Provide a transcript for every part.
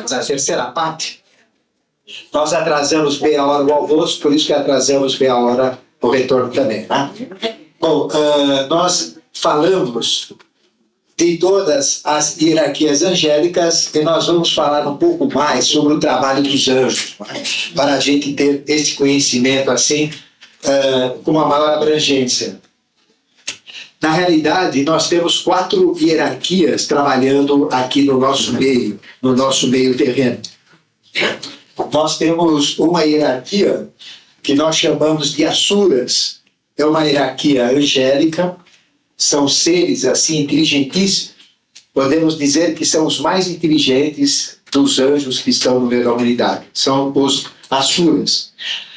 Na terceira parte, nós atrasamos meia hora o almoço, por isso que atrasamos meia hora o retorno também. Tá? Bom, nós falamos de todas as hierarquias angélicas e nós vamos falar um pouco mais sobre o trabalho dos anjos, para a gente ter esse conhecimento assim, com uma maior abrangência. Na realidade, nós temos 4 hierarquias trabalhando aqui no nosso meio terreno. Nós temos uma hierarquia que nós chamamos de asuras. É uma hierarquia angélica, são seres assim inteligentíssimos. Podemos dizer que são os mais inteligentes dos anjos que estão no meio da humanidade. São os asuras.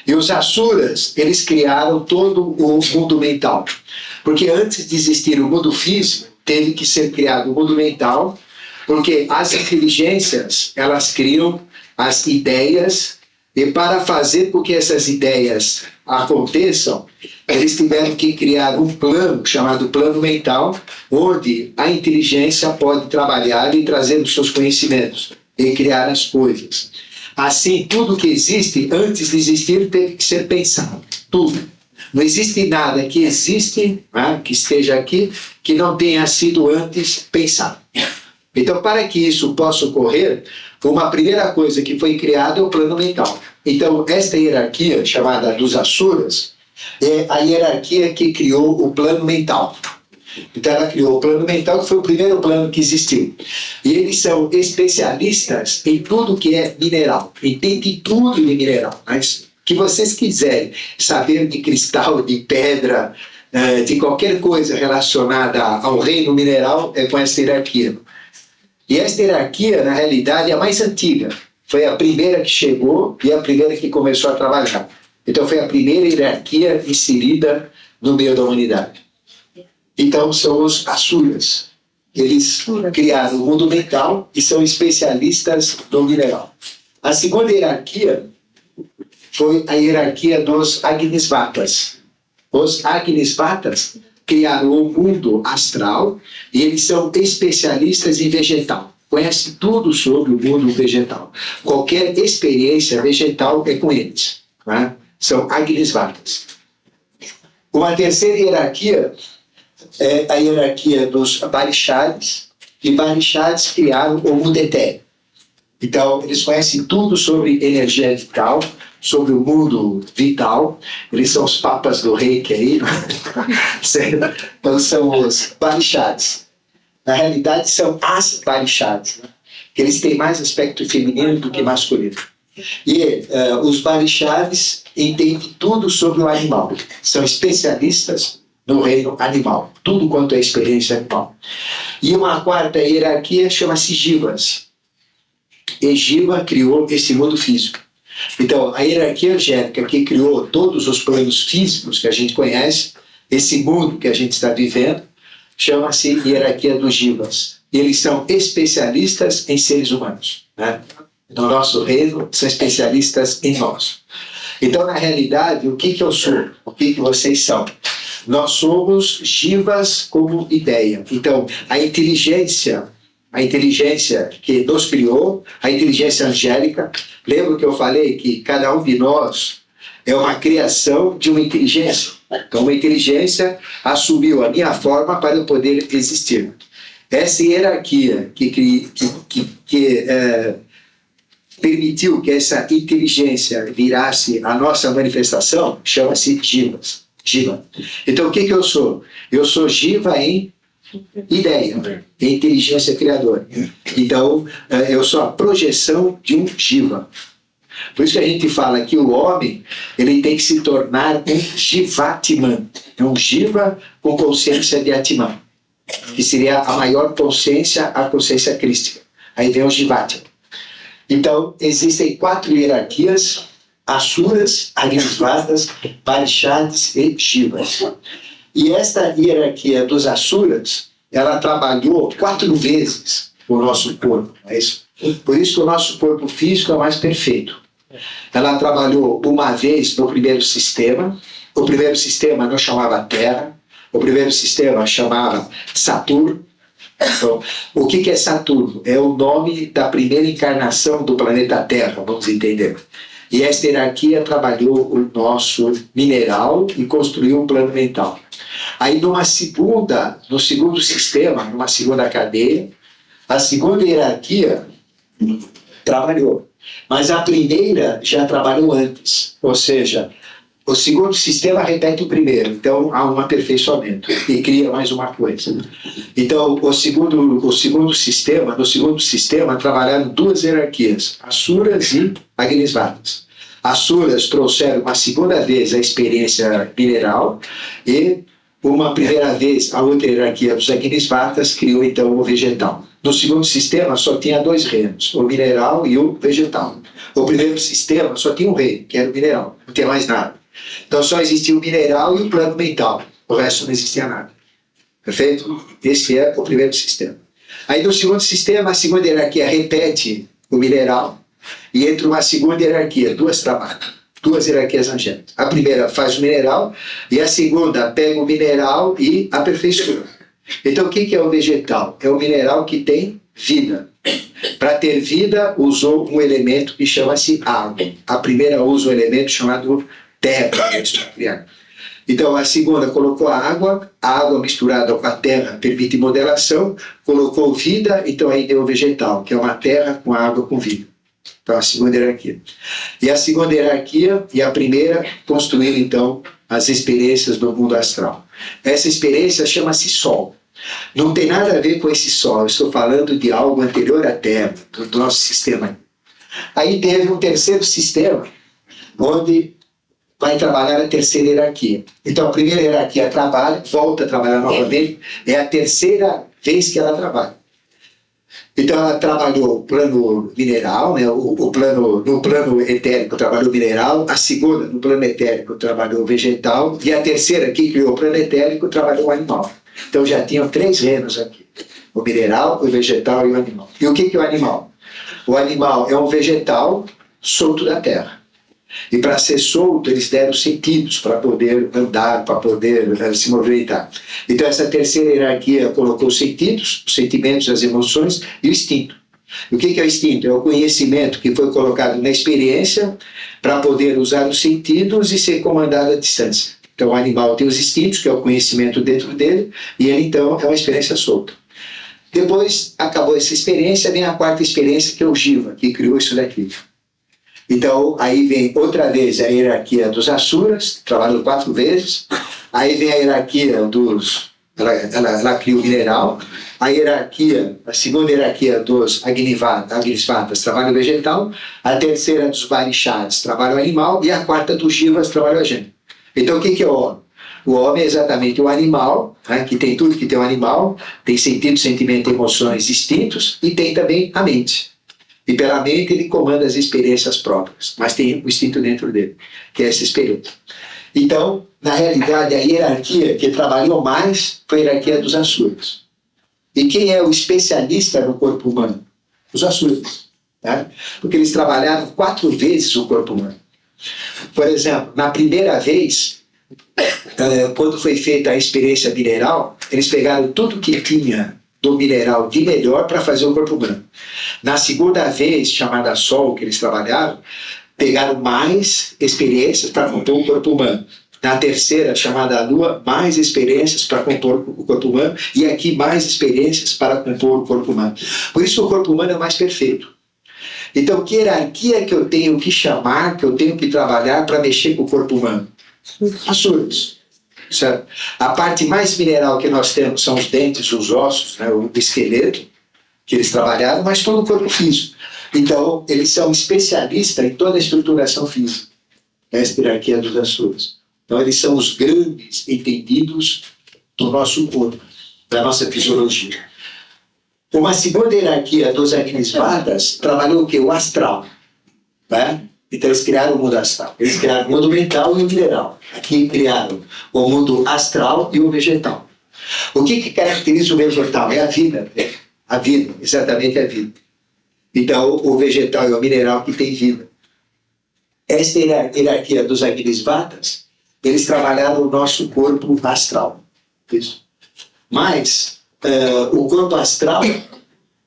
E os asuras, eles criaram todo o mundo mental. Porque antes de existir o mundo físico, teve que ser criado o mundo mental, porque as inteligências, elas criam as ideias, e para fazer com que essas ideias aconteçam, eles tiveram que criar um plano, chamado plano mental, onde a inteligência pode trabalhar e trazer os seus conhecimentos, e criar as coisas. Assim, tudo que existe, antes de existir, teve que ser pensado. Tudo. Não existe nada que existe, que esteja aqui, que não tenha sido antes pensado. Então, para que isso possa ocorrer, uma primeira coisa que foi criada é o plano mental. Então, esta hierarquia, chamada dos asuras, é a hierarquia que criou o plano mental. Então, ela criou o plano mental, que foi o primeiro plano que existiu. E eles são especialistas em tudo que é mineral. Entendem tudo de mineral. Mas que vocês quiserem saber de cristal, de pedra, de qualquer coisa relacionada ao reino mineral, é com essa hierarquia. E esta hierarquia, na realidade, é a mais antiga. Foi a primeira que chegou e a primeira que começou a trabalhar. Então, foi a primeira hierarquia inserida no meio da humanidade. Então, são os asuras. Eles criaram o mundo mental e são especialistas no mineral. A segunda hierarquia foi a hierarquia dos Agnisvatas. Os Agnisvatas criaram o mundo astral e eles são especialistas em vegetal. Conhecem tudo sobre o mundo vegetal. Qualquer experiência vegetal é com eles. São Agnisvatas. Uma terceira hierarquia é a hierarquia dos Barishads. E Barishads criaram o mundo etéreo. Então, eles conhecem tudo sobre energia vital, sobre o mundo vital. Eles são os papas do reiki aí. Então, são os Barishads. Na realidade, são as Barishads. Eles têm mais aspecto feminino do que masculino. E os Barishads entendem tudo sobre o animal. São especialistas no reino animal. Tudo quanto é experiência animal. E uma quarta hierarquia chama-se Jivas. E Jiva criou esse mundo físico. Então, a hierarquia angélica que criou todos os planos físicos que a gente conhece, esse mundo que a gente está vivendo, chama-se hierarquia dos Jivas. E eles são especialistas em seres humanos. No nosso reino, são especialistas em nós. Então, na realidade, o que eu sou? O que vocês são? Nós somos Jivas como ideia. Então, a inteligência que nos criou, a inteligência angélica. Lembra que eu falei que cada um de nós é uma criação de uma inteligência? Então, uma inteligência assumiu a minha forma para eu poder existir. Essa hierarquia que permitiu que essa inteligência virasse a nossa manifestação chama-se Jiva. Então, o que eu sou? Eu sou Jiva em ideia, inteligência criadora. Então, eu sou a projeção de um Jiva. Por isso que a gente fala que o homem ele tem que se tornar um Jivatman, um Jiva com consciência de Atman, que seria a maior consciência, a consciência crística. Aí vem o Jivatman. Então, existem 4 hierarquias: Asuras, Agnisvatas, Barishads e Jivas. E esta hierarquia dos Asuras, ela trabalhou 4 vezes o nosso corpo. É isso? Por isso que o nosso corpo físico é mais perfeito. Ela trabalhou uma vez no primeiro sistema. O primeiro sistema não chamava Terra. O primeiro sistema chamava Saturno. Então, o que é Saturno? É o nome da primeira encarnação do planeta Terra, vamos entender. E esta hierarquia trabalhou o nosso mineral e construiu um plano mental. Aí, no segundo sistema, numa segunda cadeia, a segunda hierarquia trabalhou. Mas a primeira já trabalhou antes. Ou seja, o segundo sistema repete o primeiro. Então, há um aperfeiçoamento e cria mais uma coisa. Então, no segundo sistema, trabalharam duas hierarquias, Asuras e Agnisvatas. Asuras trouxeram uma segunda vez a experiência mineral e uma primeira vez a outra hierarquia dos Agnisvatas criou então o vegetal. No segundo sistema só tinha dois reinos, o mineral e o vegetal. O primeiro sistema só tinha um reino, que era o mineral, não tinha mais nada. Então só existia o mineral e o plano mental, o resto não existia nada. Perfeito? Esse é o primeiro sistema. Aí no segundo sistema, a segunda hierarquia repete o mineral e entra uma segunda hierarquia, duas hierarquias angélicas. A primeira faz o mineral e a segunda pega o mineral e aperfeiçoa. Então o que é o vegetal? É o mineral que tem vida. Para ter vida, usou um elemento que chama-se água. A primeira usa um elemento chamado terra. Então a segunda colocou a água misturada com a terra permite modelação, colocou vida, então aí deu o vegetal, que é uma terra com água com vida. Então a segunda hierarquia. E a segunda hierarquia e a primeira construíram então as experiências do mundo astral. Essa experiência chama-se Sol. Não tem nada a ver com esse Sol, eu estou falando de algo anterior à Terra, do nosso sistema. Aí teve um terceiro sistema, onde vai trabalhar a terceira hierarquia. Então a primeira hierarquia trabalha, volta a trabalhar novamente, é a terceira vez que ela trabalha. Então ela trabalhou o plano mineral, né, no plano etérico trabalhou o mineral, a segunda no plano etérico trabalhou o vegetal, e a terceira que criou o plano etérico trabalhou o animal. Então já tinham três reinos aqui, o mineral, o vegetal e o animal. E o que é o animal? O animal é um vegetal solto da terra. E para ser solto, eles deram sentidos para poder andar, para poder se movimentar. Então, essa terceira hierarquia colocou os sentidos, os sentimentos, as emoções e o instinto. E o que é o instinto? É o conhecimento que foi colocado na experiência para poder usar os sentidos e ser comandado à distância. Então, o animal tem os instintos, que é o conhecimento dentro dele, e ele, então, é uma experiência solta. Depois, acabou essa experiência, vem a quarta experiência, que é o Jiva, que criou isso daqui. Então, aí vem outra vez a hierarquia dos Asuras, trabalhou 4 vezes. Aí vem a hierarquia dos... Ela cria o mineral. A segunda hierarquia dos Agnisvatas trabalha o vegetal. A terceira dos Varishas trabalha o animal. E a quarta dos Jivas trabalha a gente. Então, o que é o homem? O homem é exatamente o animal, né, que tem tudo que tem um animal. Tem sentido, sentimento, emoções, instintos. E tem também a mente. E pela mente ele comanda as experiências próprias, mas tem o instinto dentro dele, que é essa experiência. Então, na realidade, a hierarquia que trabalhou mais foi a hierarquia dos Asuras. E quem é o especialista no corpo humano? Os Asuras. Né? Porque eles trabalharam 4 vezes o corpo humano. Por exemplo, na primeira vez, quando foi feita a experiência mineral, eles pegaram tudo que tinha do mineral de melhor para fazer o corpo humano. Na segunda vez, chamada Sol, que eles trabalharam, pegaram mais experiências para compor o corpo humano. Na terceira, chamada Lua, mais experiências para compor o corpo humano, e aqui mais experiências para compor o corpo humano. Por isso o corpo humano é o mais perfeito. Então, que hierarquia que eu tenho que chamar, que eu tenho que trabalhar para mexer com o corpo humano? Asuras. Certo? A parte mais mineral que nós temos são os dentes, os ossos, né, o esqueleto, que eles trabalharam, mas todo o corpo físico. Então, eles são especialistas em toda a estruturação física. Essa hierarquia dos Asuras. Então, eles são os grandes entendidos do nosso corpo, da nossa fisiologia. Uma segunda hierarquia dos Agnisvatas trabalhou o quê? O astral. Né? Então eles criaram o mundo astral. Eles criaram o mundo mental e o mineral. Aqui criaram o mundo astral e o vegetal. O que caracteriza o vegetal? É a vida. A vida, exatamente a vida. Então o vegetal é o mineral que tem vida. Esta hierarquia dos Agnisvatas, eles trabalharam o nosso corpo astral. Isso. Mas o corpo astral,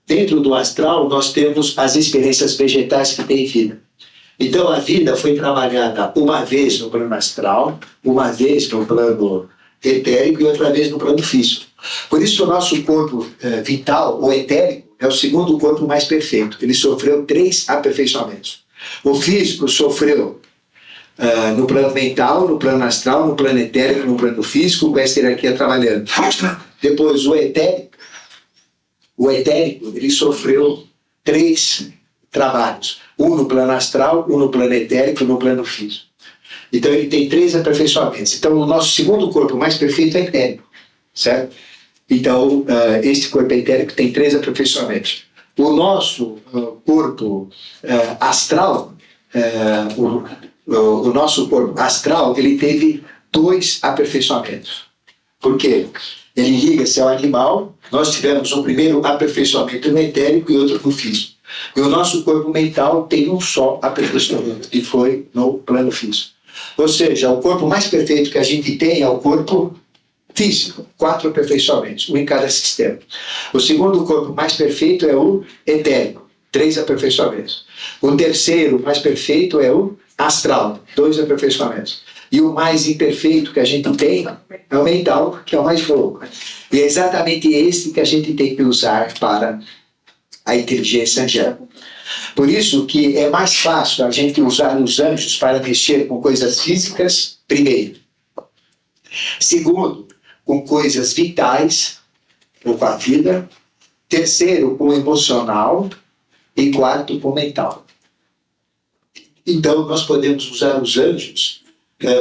dentro do astral, nós temos as experiências vegetais que têm vida. Então, a vida foi trabalhada uma vez no plano astral, uma vez no plano etérico e outra vez no plano físico. Por isso, o nosso corpo vital, o etérico, é o segundo corpo mais perfeito. Ele sofreu 3 aperfeiçoamentos. O físico sofreu no plano mental, no plano astral, no plano etérico, no plano físico, com essa hierarquia trabalhando. Depois, o etérico, ele sofreu 3 trabalhos. Um no plano astral, um no plano etérico e no plano físico. Então, ele tem 3 aperfeiçoamentos. Então, o nosso segundo corpo mais perfeito é etérico, certo? Então, este corpo etérico tem 3 aperfeiçoamentos. O nosso corpo astral, o nosso corpo astral, ele teve 2 aperfeiçoamentos. Por quê? Ele liga-se ao animal. Nós tivemos um primeiro aperfeiçoamento no etérico e outro no físico. E o nosso corpo mental tem um só aperfeiçoamento, que foi no plano físico. Ou seja, o corpo mais perfeito que a gente tem é o corpo físico, 4 aperfeiçoamentos, um em cada sistema. O segundo corpo mais perfeito é o etérico, 3 aperfeiçoamentos. O terceiro mais perfeito é o astral, 2 aperfeiçoamentos. E o mais imperfeito que a gente tem é o mental, que é o mais louco. E é exatamente esse que a gente tem que usar para a inteligência angélica. Por isso que é mais fácil a gente usar os anjos para mexer com coisas físicas, primeiro. Segundo, com coisas vitais, ou com a vida. Terceiro, com o emocional. E quarto, com o mental. Então, nós podemos usar os anjos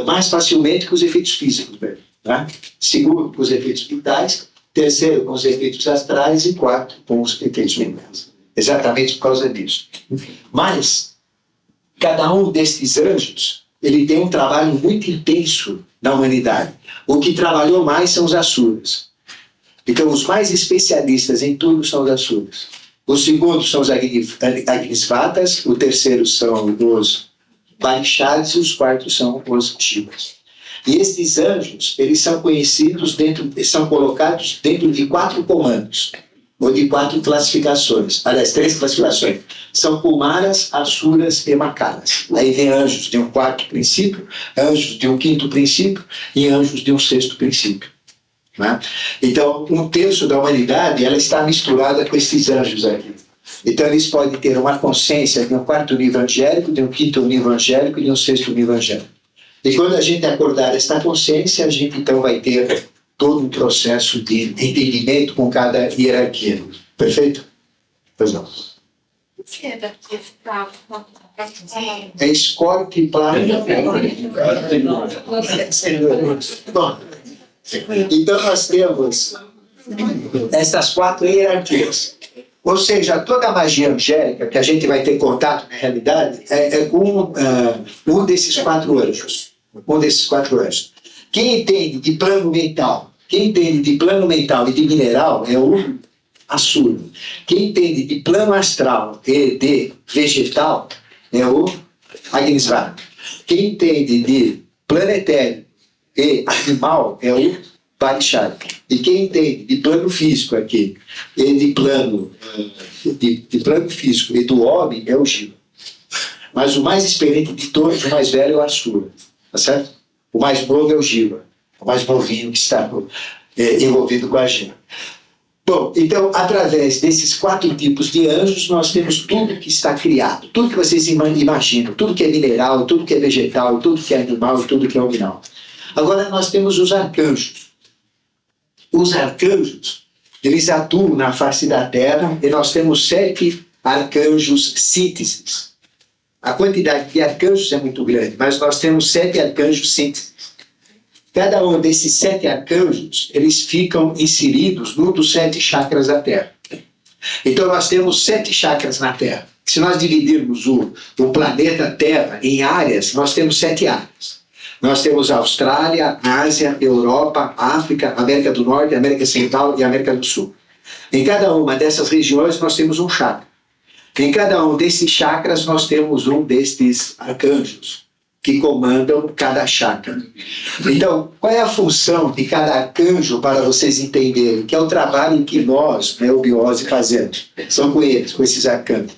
mais facilmente que os efeitos físicos. Né? Segundo, com os efeitos vitais. Terceiro, com os efeitos astrais. E quarto, com os efeitos mentais. Exatamente por causa disso. Mas, cada um destes anjos, ele tem um trabalho muito intenso na humanidade. O que trabalhou mais são os asuras. Então, os mais especialistas em tudo são os asuras. Os segundos são os agnisvatas, o terceiro são os baixares e os quartos são os shivas. E estes anjos, eles são conhecidos são colocados dentro de 4 comandos, ou de 4 classificações. Aliás, 3 classificações. São kumaras, asuras e makaras. Aí vem anjos de um 4º princípio, anjos de um 5º princípio e anjos de um 6º princípio. Né? Então, 1/3 da humanidade ela está misturada com esses anjos aqui. Então, eles podem ter uma consciência de um 4º nível angélico, de um 5º nível angélico e de um 6º nível angélico. E quando a gente acordar esta consciência, a gente então vai ter todo um processo de entendimento com cada hierarquia. Perfeito? Pois não. É escorte para... Bom, então nós temos essas 4 hierarquias. Ou seja, toda a magia angélica que a gente vai ter contato na realidade é com um desses 4 anjos. Um desses 4 anjos. Quem entende de plano mental, quem entende de plano mental e de mineral é o Asura. Quem entende de plano astral e de vegetal é o Agnisvara. Quem entende de planetário e animal é o Parishara. E quem entende de plano físico aqui e de plano físico e do homem é o Shiva. Mas o mais experiente de todos, o mais velho é o Asura. Tá certo? O mais novo é o Shiva. O mais novinho que está envolvido com a gente. Bom, então, através desses 4 tipos de anjos, nós temos tudo que está criado, tudo que vocês imaginam, tudo que é mineral, tudo que é vegetal, tudo que é animal, tudo que é nominal. Agora nós temos os arcanjos. Os arcanjos, eles atuam na face da Terra e nós temos 7 arcanjos sínteses. A quantidade de arcanjos é muito grande, mas nós temos 7 arcanjos sínteses. Cada um desses 7 arcanjos, eles ficam inseridos num dos 7 chakras da Terra. Então nós temos 7 chakras na Terra. Se nós dividirmos o planeta Terra em áreas, nós temos 7 áreas. Nós temos a Austrália, Ásia, Europa, África, América do Norte, América Central e América do Sul. Em cada uma dessas regiões nós temos um chakra. Em cada um desses chakras nós temos um destes arcanjos, que comandam cada chakra. Então, qual é a função de cada arcanjo para vocês entenderem? Que é o trabalho que nós, o Biose, fazemos. São com eles, com esses arcanjos.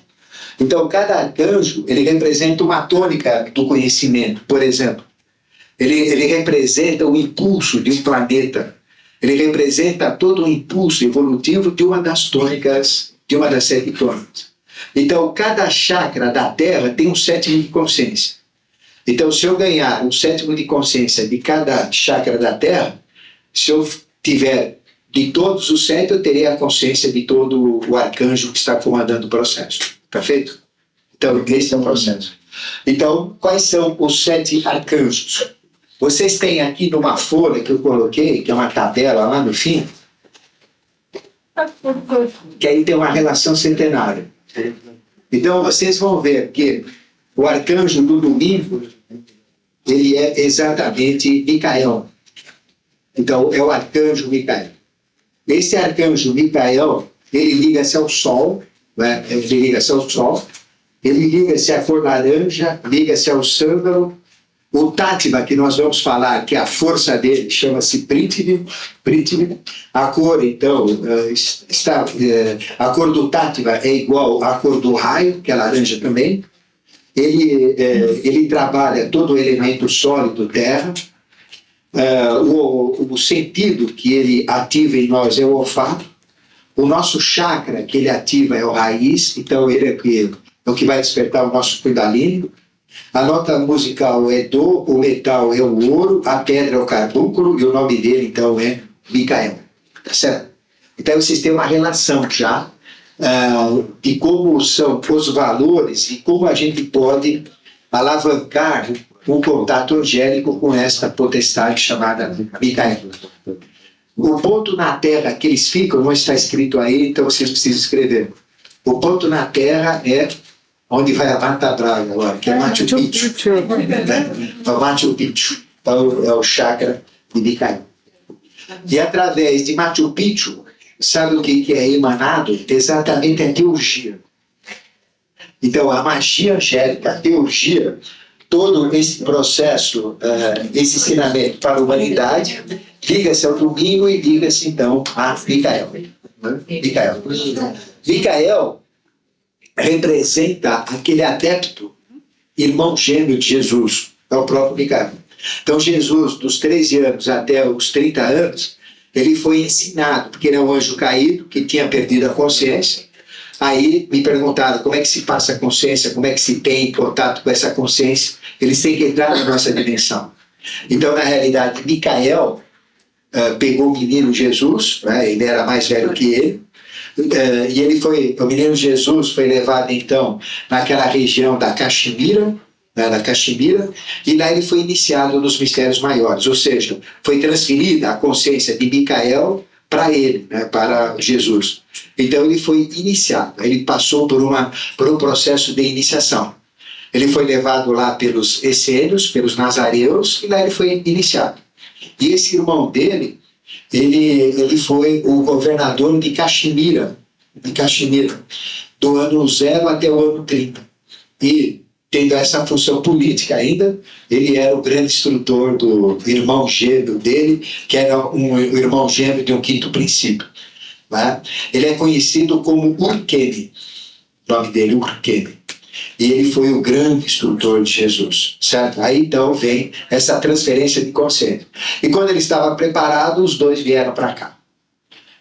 Então, cada arcanjo, ele representa uma tônica do conhecimento. Por exemplo, ele representa o impulso de um planeta. Ele representa todo o impulso evolutivo de uma das tônicas, de uma das 7 tônicas. Então, cada chakra da Terra tem um sétimo de consciência. Então, se eu ganhar um sétimo de consciência de cada chakra da Terra, se eu tiver de todos os 7, eu terei a consciência de todo o arcanjo que está comandando o processo. Perfeito? Então, esse é o processo. Então, quais são os 7 arcanjos? Vocês têm aqui numa folha que eu coloquei, que é uma tabela lá no fim, que aí tem uma relação centenária. Então, vocês vão ver que o arcanjo do domingo, ele é exatamente Micael. Então, é o arcanjo Micael. Esse arcanjo Micael, ele liga-se ao Sol, né? Ele liga-se ao Sol, ele liga-se à cor laranja, liga-se ao sândalo. O Tátiva, que nós vamos falar, que a força dele chama-se Prithvi. A cor, então, a cor do Tátiva é igual à cor do raio, que é laranja também. Ele trabalha todo o elemento sólido, terra. O sentido que ele ativa em nós é o olfato. O nosso chakra que ele ativa é o raiz, então ele é o que vai despertar o nosso Kundalini. A nota musical é do, o metal é o ouro, a pedra é o carbúnculo e o nome dele, então, é Micael. Tá certo? Então, vocês têm uma relação já de como são os valores e como a gente pode alavancar um contato angélico com esta potestade chamada Micael. O ponto na Terra que eles ficam, não está escrito aí, então vocês precisam escrever. O ponto na Terra é onde vai a Mata Braga agora, que é Machu Picchu. O Machu Picchu é o chakra de Micael. E através de Machu Picchu, sabe o que é emanado? Exatamente a teurgia. Então, a magia angélica, a teurgia, todo esse processo, esse ensinamento para a humanidade, liga-se ao domingo e liga-se, então, a Micael. Micael representa aquele adepto, irmão gêmeo de Jesus, é o próprio Micael. Então, Jesus, dos 13 anos até os 30 anos, ele foi ensinado, porque ele é um anjo caído, que tinha perdido a consciência. Aí me perguntaram como é que se passa a consciência, como é que se tem contato com essa consciência. Eles têm que entrar na nossa dimensão. Então, na realidade, Micael pegou o menino Jesus, né, ele era mais velho que ele, e o menino Jesus foi levado então naquela região da Caxemira, e lá ele foi iniciado nos mistérios maiores, ou seja, foi transferida a consciência de Micael para ele, né, para Jesus. Então ele foi iniciado, ele passou por um processo de iniciação. Ele foi levado lá pelos essênios, pelos nazareus, e lá ele foi iniciado. E esse irmão dele, ele foi o governador de Caxemira, do ano 0 até o ano 30. E, tendo essa função política ainda, ele era o grande instrutor do irmão gêmeo dele, que era um irmão gêmeo de um quinto princípio. Né? Ele é conhecido como Urkemi, o nome dele, Urkemi. E ele foi o grande instrutor de Jesus, certo? Aí então vem essa transferência de consciência. E quando ele estava preparado, os dois vieram para cá.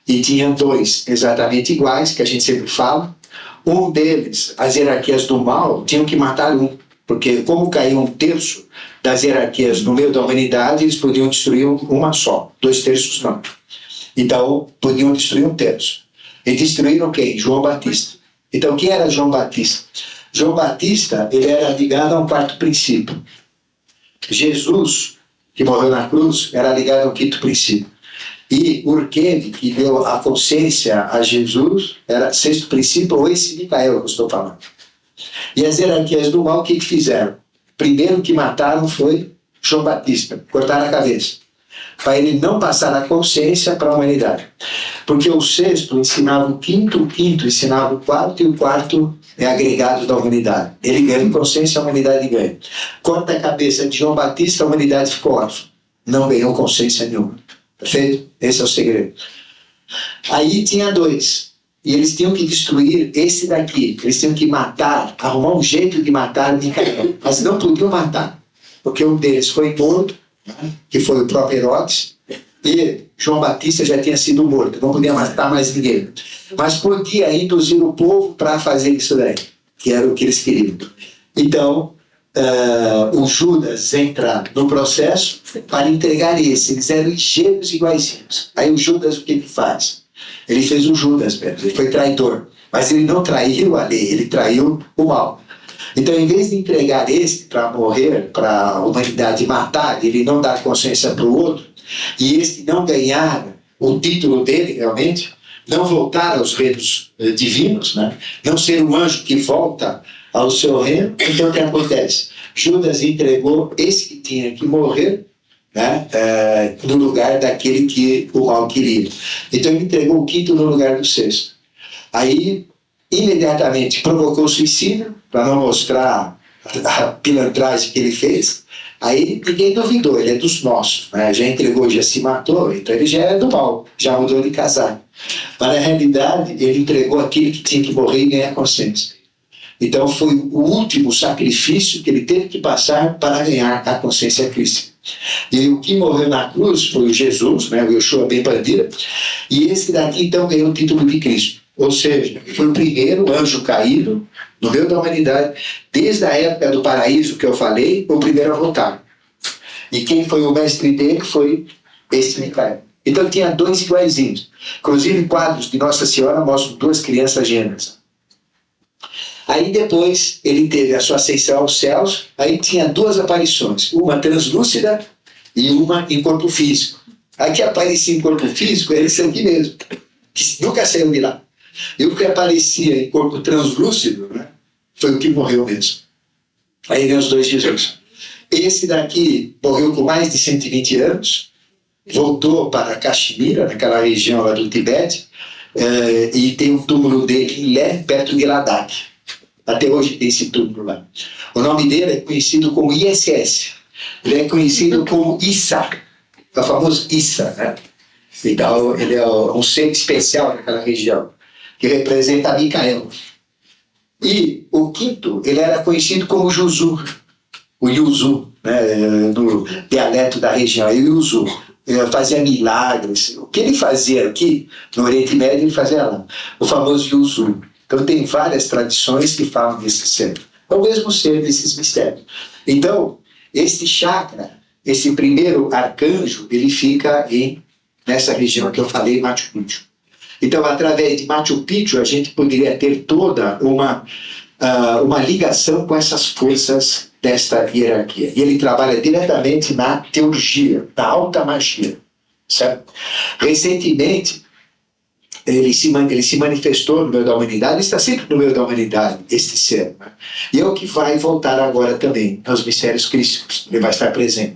E tinham dois exatamente iguais, que a gente sempre fala. Um deles, as hierarquias do mal, tinham que matar um. Porque como caiu 1/3 das hierarquias no meio da humanidade, eles podiam destruir uma só, 2/3 não. Então, podiam destruir 1/3. E destruíram quem? João Batista. Então, quem era João Batista? João Batista, ele era ligado a um quarto princípio. Jesus, que morreu na cruz, era ligado ao quinto princípio. E Urkemi, que deu a consciência a Jesus, era sexto princípio, ou esse Micael que eu estou falando. E as hierarquias do mal, o que fizeram? Primeiro que mataram foi João Batista, cortaram a cabeça, para ele não passar a consciência para a humanidade. Porque o sexto ensinava o quinto ensinava o quarto, e o quarto é agregado da humanidade. Ele ganha consciência, a humanidade ganha. Corta a cabeça de João Batista, a humanidade ficou órfã. Não ganhou consciência nenhuma. Perfeito? Esse é o segredo. Aí tinha dois. E eles tinham que destruir esse daqui. Eles tinham que matar, arrumar um jeito de matar Micael. Mas não podiam matar. Porque um deles foi morto, que foi o próprio Herodes, e João Batista já tinha sido morto. Não podia matar mais ninguém. Mas podia induzir o povo para fazer isso daí, que era o que eles queriam. Então, o Judas entra no processo para entregar esse. Eles eram ligeiros iguaizinhos. Aí o Judas, o que ele faz? Ele fez o Judas mesmo, ele foi traidor. Mas ele não traiu a lei, ele traiu o mal. Então, em vez de entregar esse para morrer, para a humanidade matar, ele não dar consciência para o outro, e esse não ganhar o título dele realmente, não voltar aos reinos divinos, né? Não ser um anjo que volta ao seu reino, então o que acontece? Judas entregou esse que tinha que morrer, né? No lugar daquele que o mal queria. Então ele entregou o quinto no lugar do sexto. Aí, imediatamente, provocou suicídio, para não mostrar a pilantragem que ele fez. Aí ninguém duvidou, ele é dos nossos, né? Já entregou, já se matou, então ele já é do mal, já mudou de casar. Mas na realidade, ele entregou aquele que tinha que morrer e ganhar consciência. Então foi o último sacrifício que ele teve que passar para ganhar a consciência crística. E o que morreu na cruz foi o Jesus, né, o Yeshua Ben Pandira, e esse daqui então ganhou o título de Cristo. Ou seja, foi o primeiro anjo caído no meio da humanidade, desde a época do paraíso que eu falei, o primeiro a voltar. E quem foi o mestre dele foi esse Micael. Então tinha dois iguaizinhos. Inclusive quadros de Nossa Senhora mostram duas crianças gêmeas. Aí depois ele teve a sua ascensão aos céus, aí tinha duas aparições, uma translúcida e uma em corpo físico. A que aparecia em corpo físico era esse aqui mesmo, que nunca saiu de lá. E o que aparecia em corpo translúcido, né, foi o que morreu mesmo. Aí vem os dois Jesus. Esse daqui morreu com mais de 120 anos, voltou para Caxemira, naquela região lá do Tibete, e tem um túmulo dele em Lé, perto de Ladakh. Até hoje tem esse túmulo lá. O nome dele é conhecido como ISS. Ele é conhecido como Issa, o famoso Issa, né? Então, ele é um ser especial naquela região, que representa Micael. E o quinto, ele era conhecido como Juzu, o Yuzu, né? No dialeto da região, o Yuzu. Ele fazia milagres. O que ele fazia aqui, no Oriente Médio, ele fazia lá. O famoso Yuzu. Então tem várias tradições que falam desse ser. É o mesmo ser desses mistérios. Então, esse chakra, esse primeiro arcanjo, ele fica nessa região que eu falei, Machu Picchu. Então, através de Machu Picchu, a gente poderia ter toda uma ligação com essas forças desta hierarquia. E ele trabalha diretamente na teurgia, na alta magia. Certo? Recentemente, ele se manifestou no meio da humanidade, está sempre no meio da humanidade, este ser. Né? E é o que vai voltar agora também, nos mistérios crísticos, ele vai estar presente.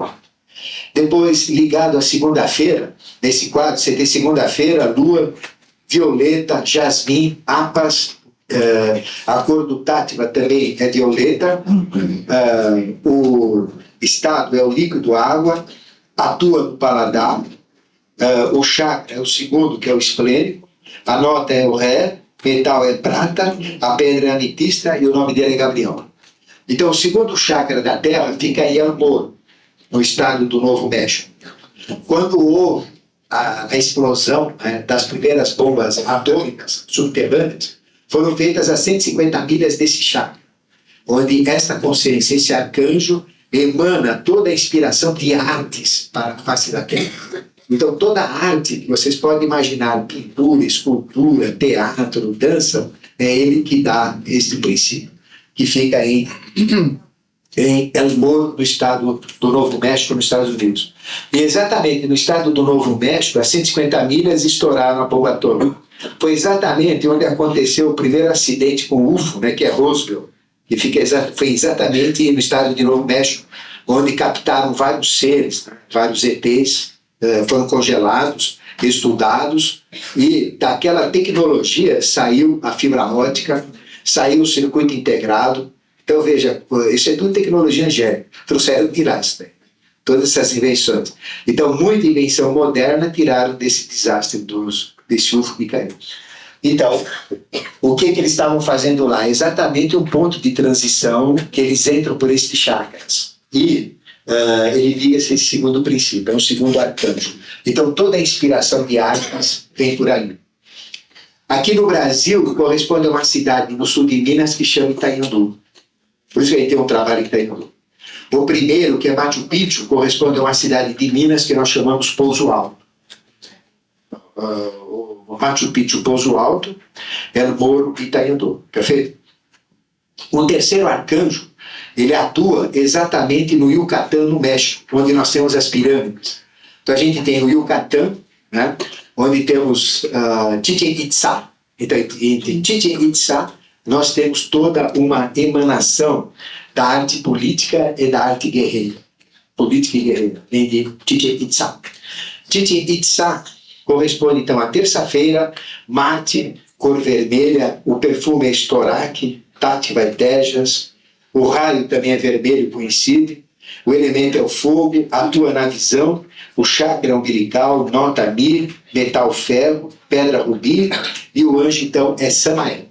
Depois, ligado à segunda-feira, nesse quadro, você tem segunda-feira, lua, violeta, jasmim, apas, a cor do tátiva também é violeta, o estado é o líquido água, atua no paladar, o chakra é o segundo, que é o esplênico, a nota é o ré, metal é prata, a pedra é ametista e o nome dele é Gabriel. Então, o segundo chakra da Terra fica em Amor, no estado do Novo México. Quando houve a explosão, né, das primeiras bombas atômicas subterrâneas, foram feitas a 150 milhas desse chakra, onde essa consciência, esse arcanjo, emana toda a inspiração de artes para a face da Terra. Então, toda a arte que vocês podem imaginar, pintura, escultura, teatro, dança, é ele que dá esse princípio, que fica em El Morro, no estado do Novo México, nos Estados Unidos. E exatamente no estado do Novo México, a 150 milhas, estouraram a bomba atômica. Foi exatamente onde aconteceu o primeiro acidente com o UFO, né, que é Roswell, que foi exatamente no estado de Novo México, onde captaram vários seres, né, vários ETs, foram congelados, estudados, e daquela tecnologia saiu a fibra óptica, saiu o circuito integrado. Então, veja, isso é tudo tecnologia angélica. Trouxeram de lá, né? Todas essas invenções. Então, muita invenção moderna tiraram desse desastre desse UFO que caiu. Então, o que eles estavam fazendo lá? Exatamente um ponto de transição que eles entram por estes chakras. E ele liga-se esse segundo princípio, é um segundo arcanjo. Então, toda a inspiração de armas vem por ali. Aqui no Brasil, corresponde a uma cidade no sul de Minas que chama Itanhandu. Por isso que aí tem um trabalho em Itanhandu. O primeiro, que é Machu Picchu, corresponde a uma cidade de Minas que nós chamamos Pouso Alto. O Machu Picchu, Pouso Alto, é o Morro Itanhandu. Perfeito? O terceiro arcanjo, ele atua exatamente no Yucatán, no México, onde nós temos as pirâmides. Então a gente tem o Yucatán, né, onde temos Chichen Itza. Então, em Chichen Itza, nós temos toda uma emanação da arte política e da arte guerreira. Política e guerreira, vem de Chichen Itza. Chichen Itza corresponde, então, à terça-feira, Marte, cor vermelha, o perfume é Storac, Tátiva e Tejas, o raio também é vermelho, coincide, o elemento é o fogo, atua na visão, o chakra umbilical, nota Mi, metal ferro, pedra rubi, e o anjo, então, é Samael.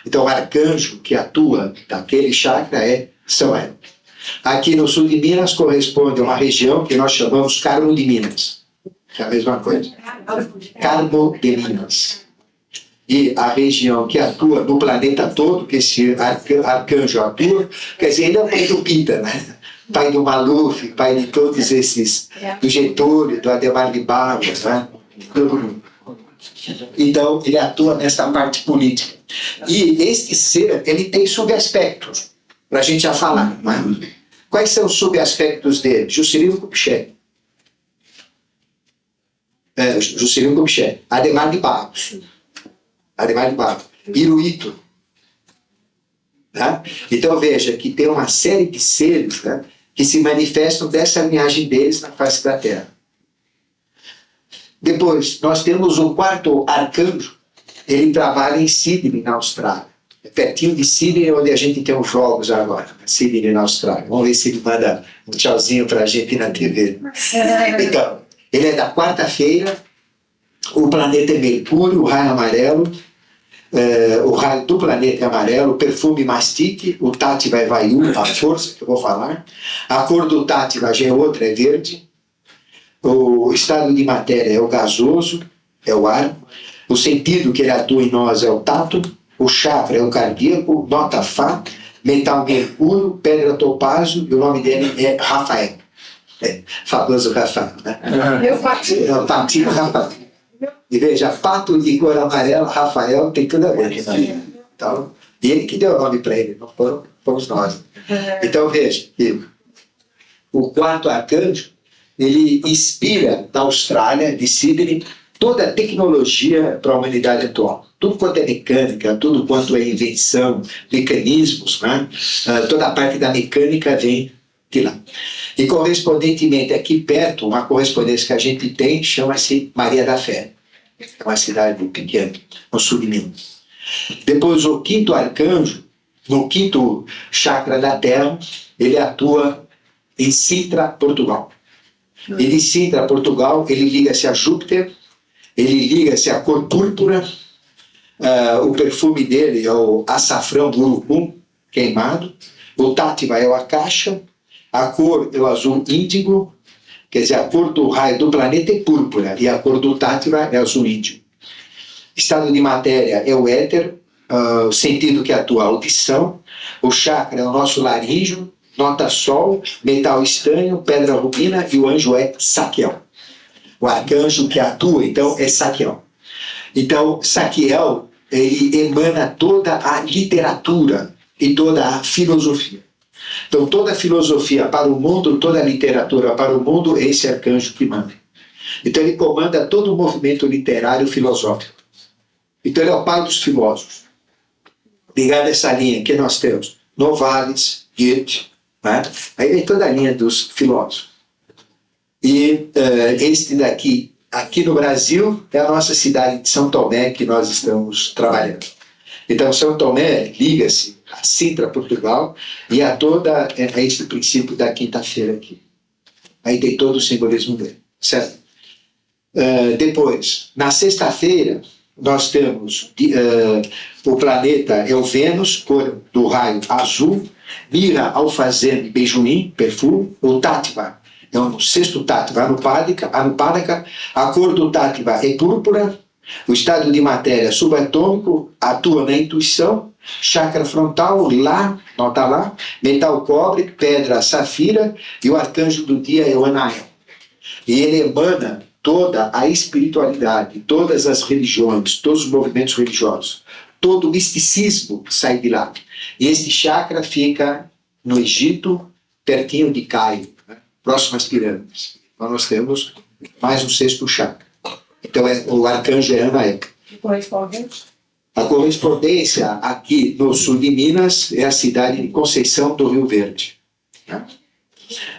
Então, o arcanjo que atua daquele chakra é Samael. Aqui no sul de Minas corresponde a uma região que nós chamamos Carmo de Minas. É a mesma coisa. Carmo de Minas. E a região que atua no planeta todo, que esse arcanjo atua, quer dizer, ele é o pai do Pita, né? Pai do Maluf, pai de todos esses, do Getúlio, do Ademar de Barros, né? Então, ele atua nessa parte política. E este ser, ele tem subaspectos, para a gente já falar. Né? Quais são os subaspectos dele? Juscelino Kubitschek. Juscelino Kubitschek. Ademar de Barros. Ademar de Barros. Hirohito. Né? Então, veja que tem uma série de seres, né, que se manifestam dessa linhagem deles na face da Terra. Depois, nós temos o quarto arcanjo, ele trabalha em Sydney, na Austrália. É pertinho de Sydney, onde a gente tem os jogos agora. Sydney, na Austrália. Vamos ver se ele manda um tchauzinho para a gente na TV. Então, ele é da quarta-feira, o planeta é Mercúrio, o raio amarelo, o raio do planeta é amarelo, o perfume mastique, o Tátiva é Vayu, a força que eu vou falar. A cor do Tátiva já é outra, é verde. O estado de matéria é o gasoso, é o ar. O sentido que ele atua em nós é o tato. O chakra é o cardíaco, nota Fá, metal mercúrio, pedra topázio, e o nome dele é Rafael. Famoso Rafael, né? Patinho Rafael. E veja, pato de cor amarela, Rafael, tem tudo a ver. Então, e ele que deu o nome para ele, não fomos nós. Então veja, o quarto arcanjo, ele inspira da Austrália, de Sydney, toda a tecnologia para a humanidade atual. Tudo quanto é mecânica, tudo quanto é invenção, mecanismos, né? Toda a parte da mecânica vem de lá. E correspondentemente, aqui perto, uma correspondência que a gente tem chama-se Maria da Fé. É uma cidade pequena, no sul de Minas. Depois, o quinto arcanjo, no quinto chakra da Terra, ele atua em Sintra, Portugal. E de Sintra, Portugal, ele liga-se a Júpiter, ele liga-se à cor púrpura, o perfume dele é o açafrão do urucum queimado, o Tátiva é o acacia, a cor é o azul índigo, quer dizer, a cor do raio do planeta é púrpura, e a cor do Tátiva é azul índigo. Estado de matéria é o éter, o sentido que atua a audição, o chakra é o nosso laríngeo, nota Sol, metal estanho, pedra rubina, e o anjo é Saquiel. O arcanjo que atua, então, é Saquiel. Então, Saquiel, ele emana toda a literatura e toda a filosofia. Então, toda a filosofia para o mundo, toda a literatura para o mundo, é esse arcanjo que manda. Então, ele comanda todo o movimento literário filosófico. Então, ele é o pai dos filósofos. Ligado a essa linha que nós temos, Novalis, Goethe, né? Aí vem toda a linha dos filósofos. E este daqui, aqui no Brasil, é a nossa cidade de São Tomé que nós estamos trabalhando. Então, São Tomé liga-se a Sintra, Portugal, e a a esse princípio da quinta-feira aqui. Aí tem todo o simbolismo dele, certo? Depois, na sexta-feira, nós temos o planeta é o Vênus, cor do raio azul, Mira, alfazeme, beijoim, perfume, o Tátiva é o sexto Tátiva, Anupádaka, a cor do Tátiva é púrpura, o estado de matéria subatômico atua na intuição, chakra frontal, lá, nota lá, metal cobre, pedra safira, e o arcanjo do dia é o Anael. E ele emana toda a espiritualidade, todas as religiões, todos os movimentos religiosos, todo o misticismo sai de lá. E este chakra fica no Egito, pertinho de Cairo, né? Próximo às pirâmides. Então nós temos mais um sexto chakra. Então o arcanjo é Anael. A correspondência aqui no sul de Minas é a cidade de Conceição do Rio Verde. Né?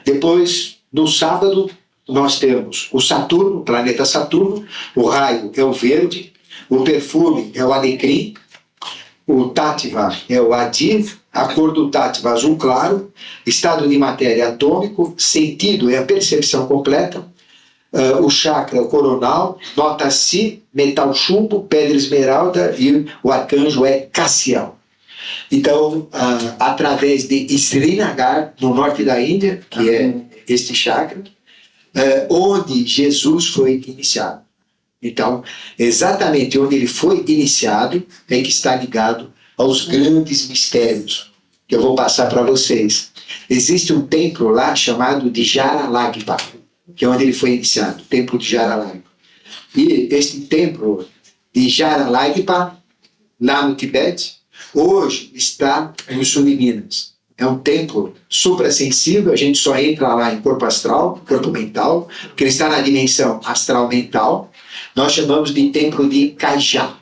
Depois, no sábado, nós temos o Saturno, o planeta Saturno, o raio é o verde, o perfume é o alecrim, o Tátiva é o Adir, a cor do Tátiva azul claro, estado de matéria atômico, sentido é a percepção completa, o chakra coronal, nota Si, metal chumbo, pedra esmeralda e o arcanjo é Cassiel. Então, através de Srinagar, no norte da Índia, que é este chakra, onde Jesus foi iniciado. Então, exatamente onde ele foi iniciado é que está ligado aos grandes mistérios que eu vou passar para vocês. Existe um templo lá chamado de Jaralagpa, que é onde ele foi iniciado, o templo de Jaralagpa. E este templo de Jaralagpa, lá no Tibete, hoje está no sul de Minas. É um templo suprassensível, a gente só entra lá em corpo astral, corpo mental, porque ele está na dimensão astral mental. Nós chamamos de templo de Kaijá.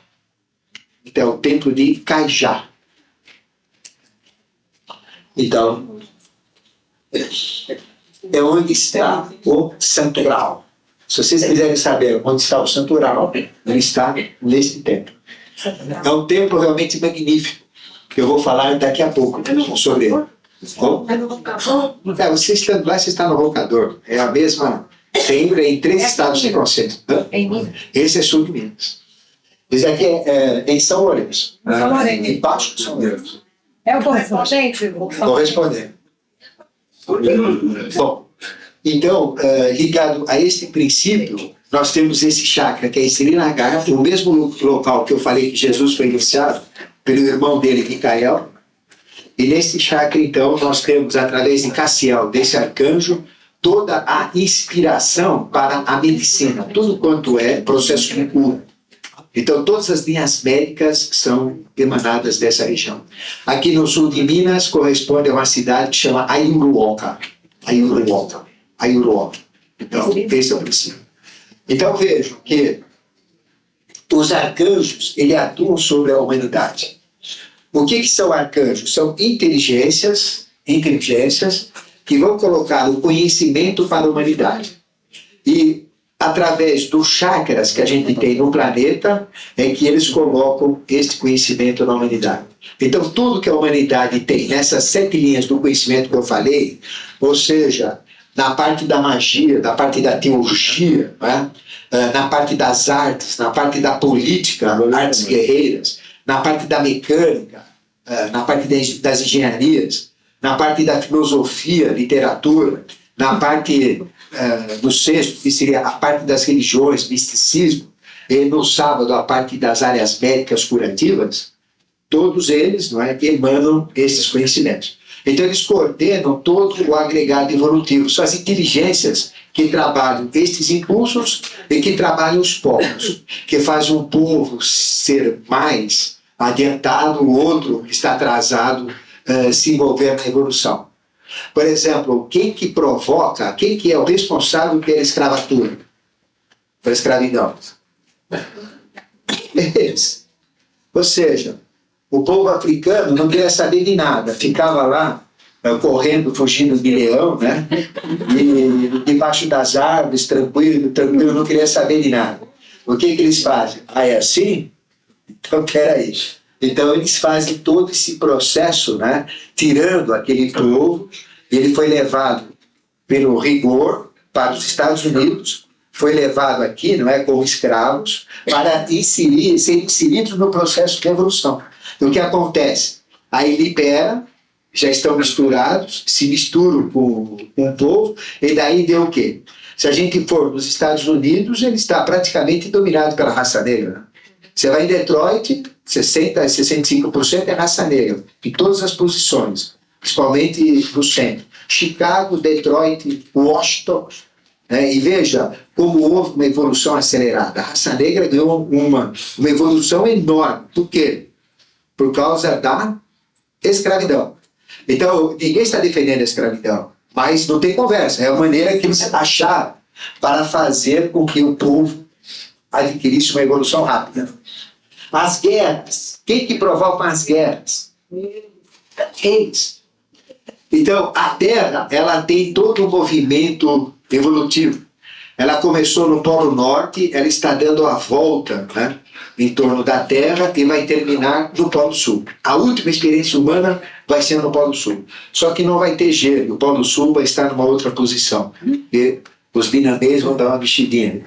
Então, o templo de Kaijá. Então, é onde está o Santo Graal. Se vocês quiserem saber onde está o Santo Graal, ele está neste templo. É um templo realmente magnífico, que eu vou falar daqui a pouco sobre ele. Você estando lá, você está no Roncador. É a mesma. Sempre em 3 estados de consciência. Esse é sul de Minas. Esse aqui é em São Lourenço. Embaixo de São Lourenço. É o correspondente? Correspondente. Bom, então, ligado a esse princípio, nós temos esse chakra, que é Srinagar, o mesmo local que eu falei que Jesus foi iniciado pelo irmão dele, Micael. E nesse chakra, então, nós temos, através de Cassiel, desse arcanjo, toda a inspiração para a medicina, tudo quanto é processo de cura. Então, todas as linhas médicas são emanadas dessa região. Aqui no sul de Minas, corresponde a uma cidade que chama Ayuruoca. Então, esse é o princípio. Então, vejam que os arcanjos, eles atuam sobre a humanidade. O que são arcanjos? São inteligências que vão colocar o conhecimento para a humanidade. E, através dos chakras que a gente tem no planeta, é que eles colocam esse conhecimento na humanidade. Então, tudo que a humanidade tem nessas 7 linhas do conhecimento que eu falei, ou seja, na parte da magia, na parte da teologia, né? Na parte das artes, na parte da política, artes guerreiras, na parte da mecânica, na parte das engenharias, na parte da filosofia, literatura, na parte do sexto, que seria a parte das religiões, misticismo, e no sábado a parte das áreas médicas curativas, todos eles, não é, emanam esses conhecimentos. Então eles coordenam todo o agregado evolutivo, são as inteligências que trabalham estes impulsos e que trabalham os povos, que fazem um povo ser mais adiantado, o outro que está atrasado, se envolver na evolução. Por exemplo, quem que é o responsável pela escravatura? Pela escravidão? Eles. Ou seja, o povo africano não queria saber de nada, ficava lá, correndo, fugindo de leão, né? E debaixo das árvores, tranquilo, não queria saber de nada. O que eles fazem? Ah, é assim? Então, peraí. Então eles fazem todo esse processo, né, tirando aquele povo. Ele foi levado pelo rigor para os Estados Unidos, foi levado aqui, não é, como escravos, para ser inseridos no processo de evolução. O que acontece? Aí libera, já estão misturados, se misturam com o povo, e daí deu o quê? Se a gente for nos Estados Unidos, ele está praticamente dominado pela raça negra, né? Você vai em Detroit, 60% a 65% é raça negra, em todas as posições, principalmente no centro. Chicago, Detroit, Washington, né? E veja como houve uma evolução acelerada. A raça negra ganhou uma evolução enorme. Por quê? Por causa da escravidão. Então, ninguém está defendendo a escravidão, mas não tem conversa. É a maneira que eles acharam para fazer com que o povo adquirisse uma evolução rápida. As guerras. Quem que provoca as guerras? Eles. Então, a Terra, ela tem todo um movimento evolutivo. Ela começou no Polo Norte, ela está dando a volta, né, em torno da Terra e vai terminar no Polo Sul. A última experiência humana vai ser no Polo Sul. Só que não vai ter gelo, o Polo Sul vai estar numa outra posição. E os vietnamitas vão dar uma mexidinha.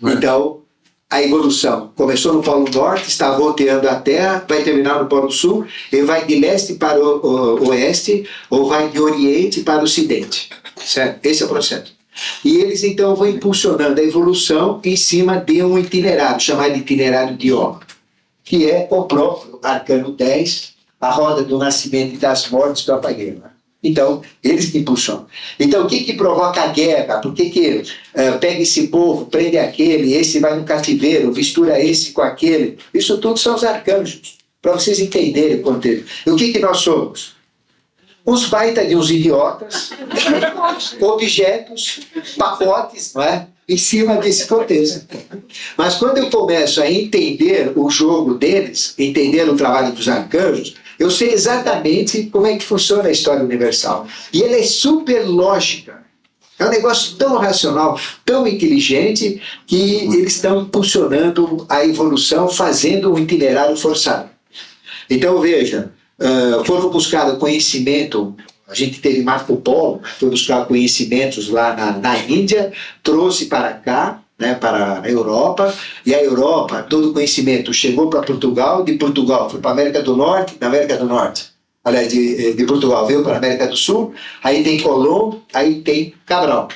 Então, a evolução começou no Polo Norte, está volteando a Terra, vai terminar no Polo Sul, e vai de leste para o oeste, ou vai de oriente para o ocidente. Certo? Esse é o processo. E eles então vão impulsionando a evolução em cima de um itinerário, chamado itinerário de Ó, que é o próprio Arcano 10, a roda do nascimento e das mortes do Apageu. Então, eles que impulsionam. Então, o que provoca a guerra? Por que pega esse povo, prende aquele, esse vai no cativeiro, mistura esse com aquele? Isso tudo são os arcanjos, para vocês entenderem o contexto. E o que nós somos? Uns baita de uns idiotas, objetos, pacotes, não é? Em cima desse contexto. Mas quando eu começo a entender o jogo deles, entender o trabalho dos arcanjos, eu sei exatamente como é que funciona a história universal. E ela é super lógica. É um negócio tão racional, tão inteligente, que eles estão impulsionando a evolução, fazendo um itinerário forçado. Então, veja, foram buscar conhecimento. A gente teve Marco Polo, foi buscar conhecimentos lá na Índia, trouxe para cá, né, para a Europa, e a Europa, todo o conhecimento chegou para Portugal, de Portugal foi para a América do Norte, da América do Norte, aliás, de Portugal veio para a América do Sul, aí tem Colombo, aí tem Cabral.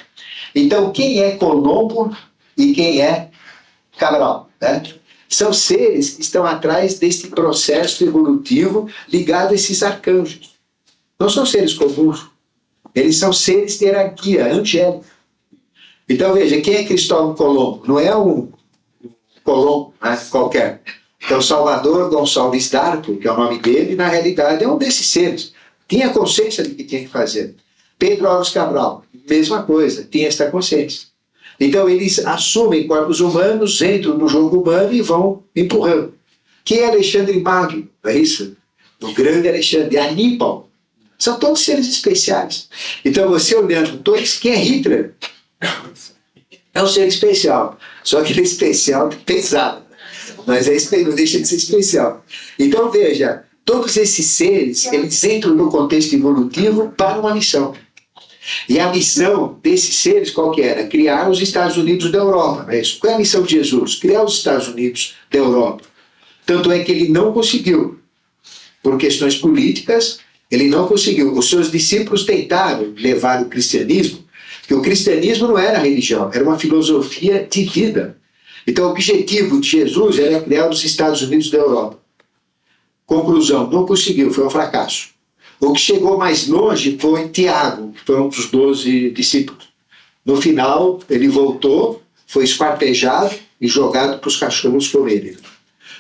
Então, quem é Colombo e quem é Cabral? Né? São seres que estão atrás desse processo evolutivo ligado a esses arcanjos. Não são seres comuns, eles são seres de hierarquia angélica. Então veja, quem é Cristóvão Colombo? Não é um Colombo, né, qualquer. Então Salvador Gonçalves d'Arco, que é o nome dele, na realidade é um desses seres. Tinha consciência do que tinha que fazer. Pedro Álvares Cabral, mesma coisa, tinha esta consciência. Então eles assumem corpos humanos, entram no jogo humano e vão empurrando. Quem é Alexandre Magno? É isso? O grande Alexandre, Aníbal. São todos seres especiais. Então você olhando todos, quem é Hitler? É um ser especial. Só que ele é especial pesado. Mas não deixa de ser especial. Então veja, todos esses seres, eles entram no contexto evolutivo para uma missão. E a missão desses seres qual que era? Criar os Estados Unidos da Europa. Não é isso? Qual é a missão de Jesus? Criar os Estados Unidos da Europa. Tanto é que ele não conseguiu. Por questões políticas, ele não conseguiu. Os seus discípulos tentaram levar o cristianismo, porque o cristianismo não era religião, era uma filosofia de vida. Então o objetivo de Jesus era criar os Estados Unidos da Europa. Conclusão, não conseguiu, foi um fracasso. O que chegou mais longe foi Tiago, que foi um dos 12 discípulos. No final, ele voltou, foi esquartejado e jogado para os cachorros comerem.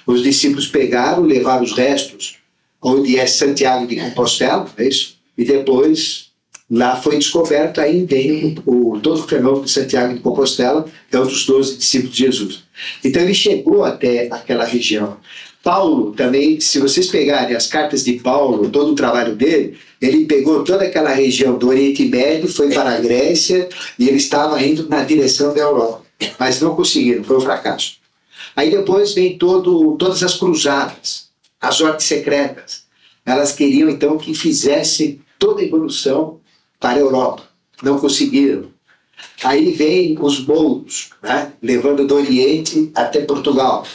Os discípulos pegaram, levaram os restos, onde é Santiago de Compostela, é isso? E depois, lá foi descoberto, aí vem todo o fenômeno de Santiago de Compostela, que é um dos 12 discípulos de Jesus. Então ele chegou até aquela região. Paulo também, se vocês pegarem as cartas de Paulo, todo o trabalho dele, ele pegou toda aquela região do Oriente Médio, foi para a Grécia, e ele estava indo na direção da Europa. Mas não conseguiram, foi um fracasso. Aí depois vem todas as cruzadas. As ordens secretas, elas queriam então que fizesse toda a evolução para a Europa. Não conseguiram. Aí vem os mouros, né? Levando do Oriente até Portugal.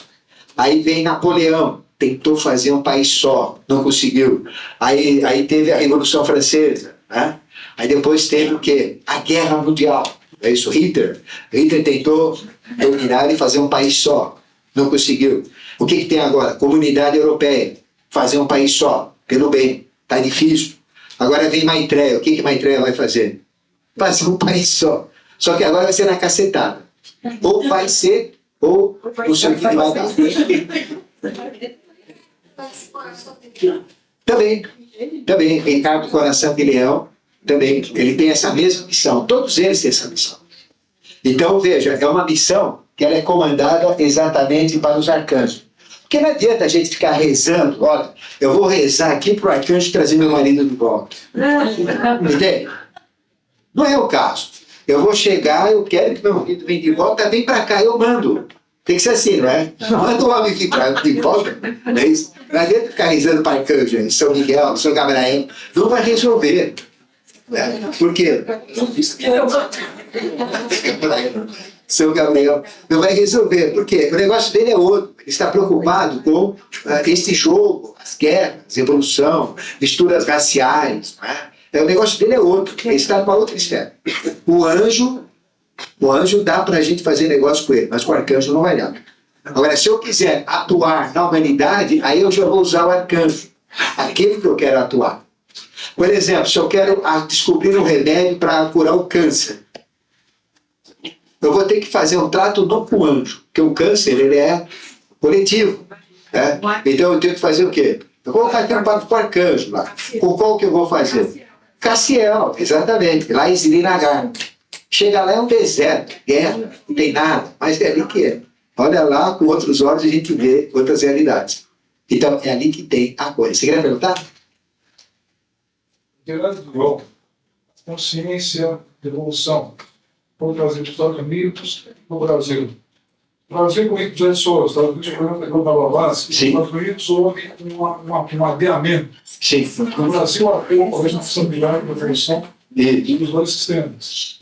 Aí vem Napoleão, tentou fazer um país só, não conseguiu. Aí teve a Revolução Francesa, né? Aí depois teve o quê? A Guerra Mundial. É isso, Hitler. Hitler tentou dominar e fazer um país só, não conseguiu. O que tem agora? Comunidade Europeia, fazer um país só, pelo bem, está difícil. Agora vem Maitreya, o que Maitreya vai fazer? Fazer um país só. Só que agora vai ser na cacetada. Ou vai ser, ou o seu filho vai dar. Também, Ricardo Coração de Leão, também, ele tem essa mesma missão. Todos eles têm essa missão. Então, veja, é uma missão que ela é comandada exatamente para os arcanjos. Porque não adianta a gente ficar rezando, olha, eu vou rezar aqui para o arcanjo trazer meu marido de volta. Entende? Não é o caso. Eu vou chegar, eu quero que meu marido venha de volta, vem para cá, eu mando. Tem que ser assim, não é? Manda o homem vir de volta. Não é isso? Não adianta ficar rezando para arcanjo, São Miguel, São Gabriel. Não vai resolver. Por quê? São Gabriel não vai resolver. Por quê? O negócio dele é outro. Ele está preocupado com esse jogo, as guerras, evolução, misturas raciais. Não é? O negócio dele é outro. Ele está numa outra esfera. O anjo dá para a gente fazer negócio com ele, mas com o arcanjo não vai dar. Agora, se eu quiser atuar na humanidade, aí eu já vou usar o arcanjo. Aquele que eu quero atuar. Por exemplo, se eu quero descobrir um remédio para curar o câncer, eu vou ter que fazer um trato não com o anjo, porque o câncer ele é coletivo. Né? Então eu tenho que fazer o quê? Eu vou fazer um papo com o arcanjo lá. Com qual que eu vou fazer? Cassiel, exatamente, lá em Srinagar. Chega lá é um deserto, guerra, não tem nada, mas é ali que é. Olha lá, com outros olhos a gente vê outras realidades. Então é ali que tem a coisa. Você quer perguntar? Gerando consciência de evolução por trazer os Estados Unidos no Brasil. O Brasil, como já disse, os Estados Unidos, por exemplo, na base, os Estados Unidos houve um adiamento. Sim. No Brasil, havia uma responsabilidade da evolução dos dois sistemas.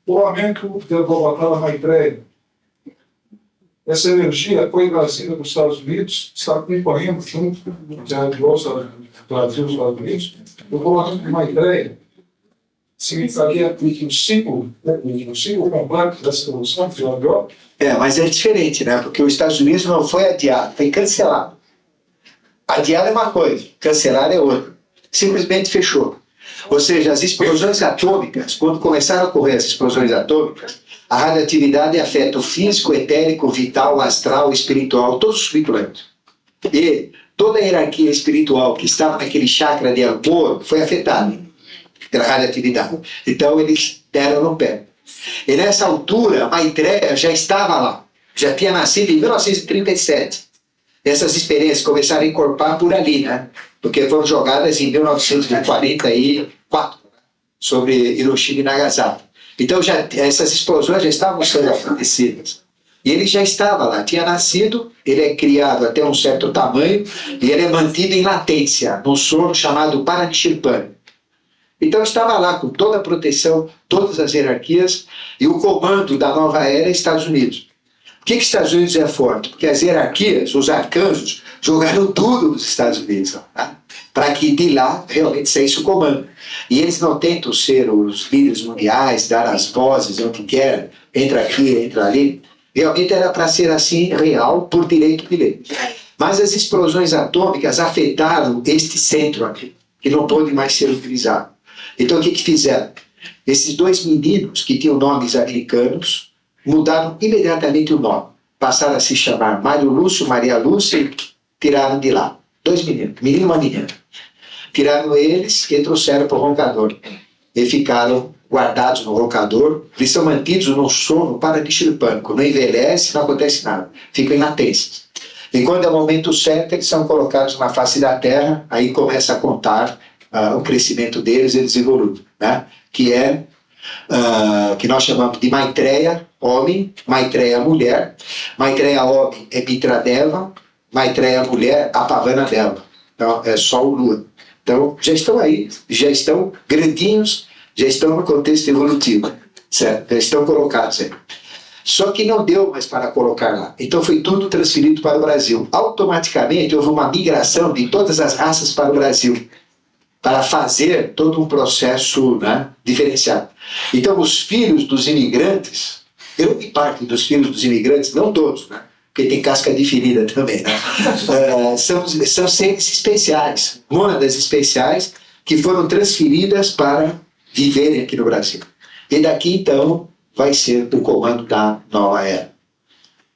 O lamento da Batalha Maitreya, essa energia foi trazida dos Estados Unidos, está acompanhando junto com o Brasil e os Estados Unidos. O lamento de Maitreya significaria que o ciclo completo dessa evolução filosófica. Mas é diferente, né? Porque os Estados Unidos não foi adiado, foi cancelado. Adiar é uma coisa, cancelar é outra. Simplesmente fechou. Ou seja, as explosões atômicas, quando começaram a ocorrer as explosões atômicas, a radioatividade afeta o físico, etérico, vital, astral, espiritual, todos os planetas. E toda a hierarquia espiritual que estava naquele chakra de amor foi afetada pela radioatividade. Então eles deram no pé. E nessa altura, Maitreya já estava lá, já tinha nascido em 1937. Essas experiências começaram a encorpar por ali, né? Porque foram jogadas em 1944 sobre Hiroshima e Nagasaki. Então essas explosões já estavam sendo acontecidas. E ele já estava lá, tinha nascido, ele é criado até um certo tamanho e ele é mantido em latência, num sono chamado Paranishirpani. Então estava lá com toda a proteção, todas as hierarquias e o comando da nova era Estados Unidos. Por que os Estados Unidos é forte? Porque as hierarquias, os arcanjos, jogaram tudo nos Estados Unidos, tá? Para que de lá realmente saísse o comando. E eles não tentam ser os líderes mundiais, dar as vozes, o que quer, entra aqui, entra ali. Realmente era para ser assim, real, por direito de lei. Mas as explosões atômicas afetaram este centro aqui, que não pôde mais ser utilizado. Então o que fizeram? Esses dois meninos, que tinham nomes americanos, mudaram imediatamente o nome. Passaram a se chamar Mário Lúcio, Maria Lúcia e tiraram de lá. Dois meninos, menino e uma menina. Tiraram eles e trouxeram para o roncador. E ficaram guardados no roncador. Eles são mantidos num sono paranishirpânico. Não envelhece, não acontece nada. Ficam em latência. E quando é o momento certo, eles são colocados na face da terra. Aí começa a contar o crescimento deles, eles evoluem. Né? Que é que nós chamamos de Maitreya, homem, Maitreya, mulher. Maitreya, homem, é Mitradeva, Maitreya é a mulher, a Pavana dela. Então, é Sol e Lua. Então, já estão aí, já estão grandinhos, já estão no contexto evolutivo, certo? Já estão colocados aí. Só que não deu mais para colocar lá. Então foi tudo transferido para o Brasil. Automaticamente houve uma migração de todas as raças para o Brasil, para fazer todo um processo, né, diferenciado. Então os filhos dos imigrantes, grande parte dos filhos dos imigrantes, não todos, né, porque tem casca de ferida também, né, são seres especiais, mônadas especiais, que foram transferidas para viverem aqui no Brasil. E daqui então vai ser o comando da nova era.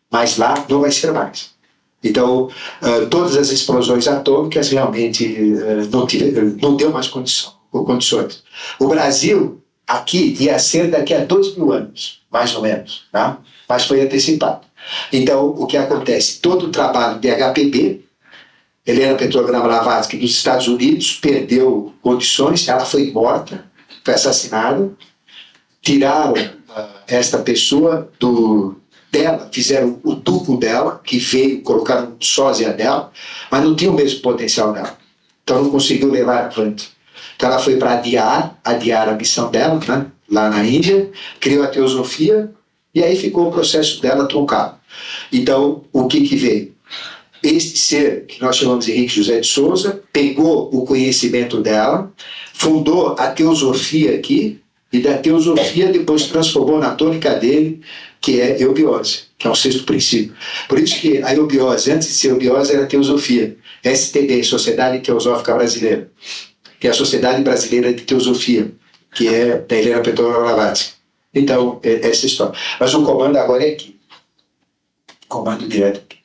Mas lá não vai ser mais. Então, todas as explosões atômicas realmente não deu mais condições. O Brasil, aqui, ia ser daqui a 2.000 anos, mais ou menos, tá? Mas foi antecipado. Então, o que acontece? Todo o trabalho de HPB, Helena Petrovna Blavatsky, dos Estados Unidos, perdeu condições, ela foi morta, foi assassinada, tiraram esta pessoa dela, fizeram o duplo dela, que veio, colocaram sósia dela, mas não tinha o mesmo potencial dela. Então não conseguiu levar adiante. Então ela foi para adiar a missão dela, né, lá na Índia, criou a teosofia, e aí ficou o processo dela truncado. Então, o que veio? Este ser, que nós chamamos de Henrique José de Souza, pegou o conhecimento dela, fundou a teosofia aqui, e da teosofia depois transformou na tônica dele, que é eubiose, que é o sexto princípio. Por isso que a eubiose, antes de ser eubiose, era teosofia. STB, Sociedade Teosófica Brasileira, que é a Sociedade Brasileira de Teosofia, que é da Helena Petrovna Blavatsky. Então, essa história. Mas o comando agora é aqui. Comando direto aqui.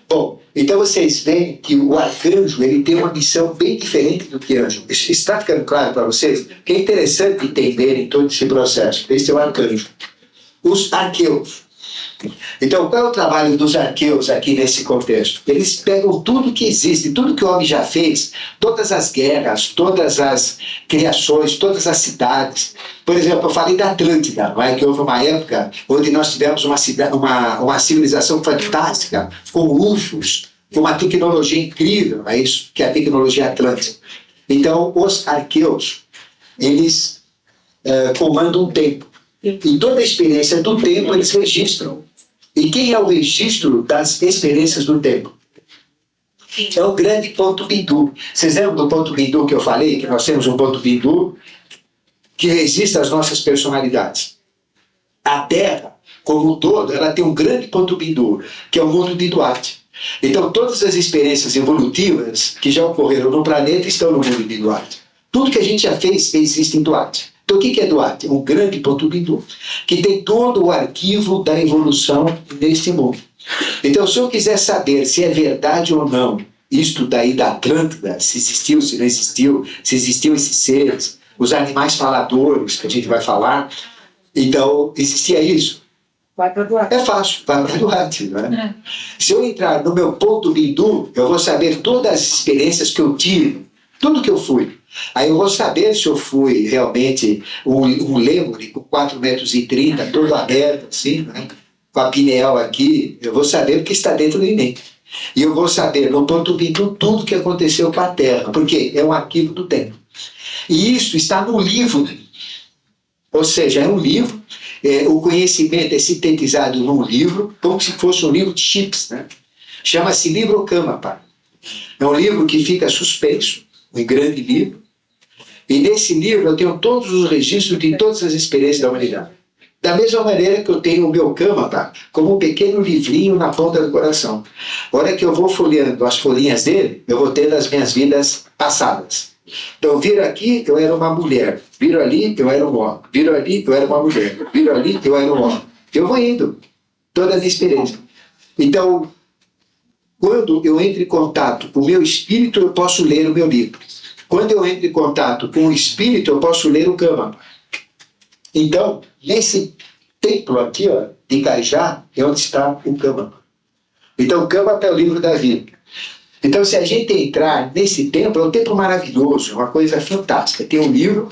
Bom, então vocês veem que o arcanjo ele tem uma missão bem diferente do que anjo. Isso está ficando claro para vocês? Que é interessante entender em todo esse processo. Esse é o arcanjo. Os arqueus. Então, qual é o trabalho dos arqueus aqui nesse contexto? Eles pegam tudo que existe, tudo que o homem já fez, todas as guerras, todas as criações, todas as cidades. Por exemplo, eu falei da Atlântida, não é? Que houve uma época onde nós tivemos uma civilização fantástica, com UFOs, com uma tecnologia incrível, não é isso? Que é a tecnologia atlântica. Então, os arqueus, eles comandam o tempo. E toda a experiência do tempo eles registram. E quem é o registro das experiências do tempo? É o grande ponto bindu. Vocês lembram do ponto bindu que eu falei? Que nós temos um ponto bindu que registra as nossas personalidades. A Terra, como um todo, ela tem um grande ponto bindu, que é o mundo de Duarte. Então todas as experiências evolutivas que já ocorreram no planeta estão no mundo de Duarte. Tudo que a gente já fez existe em Duarte. Então, o que é Duarte? Um grande ponto bindu, que tem todo o arquivo da evolução neste mundo. Então, se eu quiser saber se é verdade ou não isto daí da Atlântida, se existiu, se não existiu, se existiam esses seres, os animais faladores, que a gente vai falar, então, existia isso? Vai para Duarte. É fácil, vai para Duarte, não é? Se eu entrar no meu ponto bindu, eu vou saber todas as experiências que eu tive, tudo que eu fui. Aí eu vou saber se eu fui realmente um lêmure com 4,30 metros, todo aberto, assim, né? Com a pineal aqui, eu vou saber o que está dentro de mim. E eu vou saber, no ponto bindu, tudo o que aconteceu com a Terra, porque é um arquivo do tempo. E isso está no livro. Ou seja, é um livro, o conhecimento é sintetizado num livro, como se fosse um livro de chips, né? Chama-se Livro Kamapa. É um livro que fica suspenso, um grande livro, e nesse livro eu tenho todos os registros de todas as experiências da humanidade. Da mesma maneira que eu tenho o meu Kamapa como um pequeno livrinho na ponta do coração. A hora que eu vou folheando as folhinhas dele, eu vou tendo as minhas vidas passadas. Então, viro aqui, eu era uma mulher. Viro ali, eu era um homem. Viro ali, eu era uma mulher. Viro ali, eu era um homem. Eu vou indo. Toda a minha experiência. Então, quando eu entro em contato com o meu espírito, eu posso ler o meu livro. Quando eu entro em contato com o espírito, eu posso ler o Kamapa. Então, nesse templo aqui, ó, de Cajá, é onde está o Kamapa. Então, o Kamapa é o livro da vida. Então, se a gente entrar nesse templo, é um templo maravilhoso, uma coisa fantástica. Tem um livro,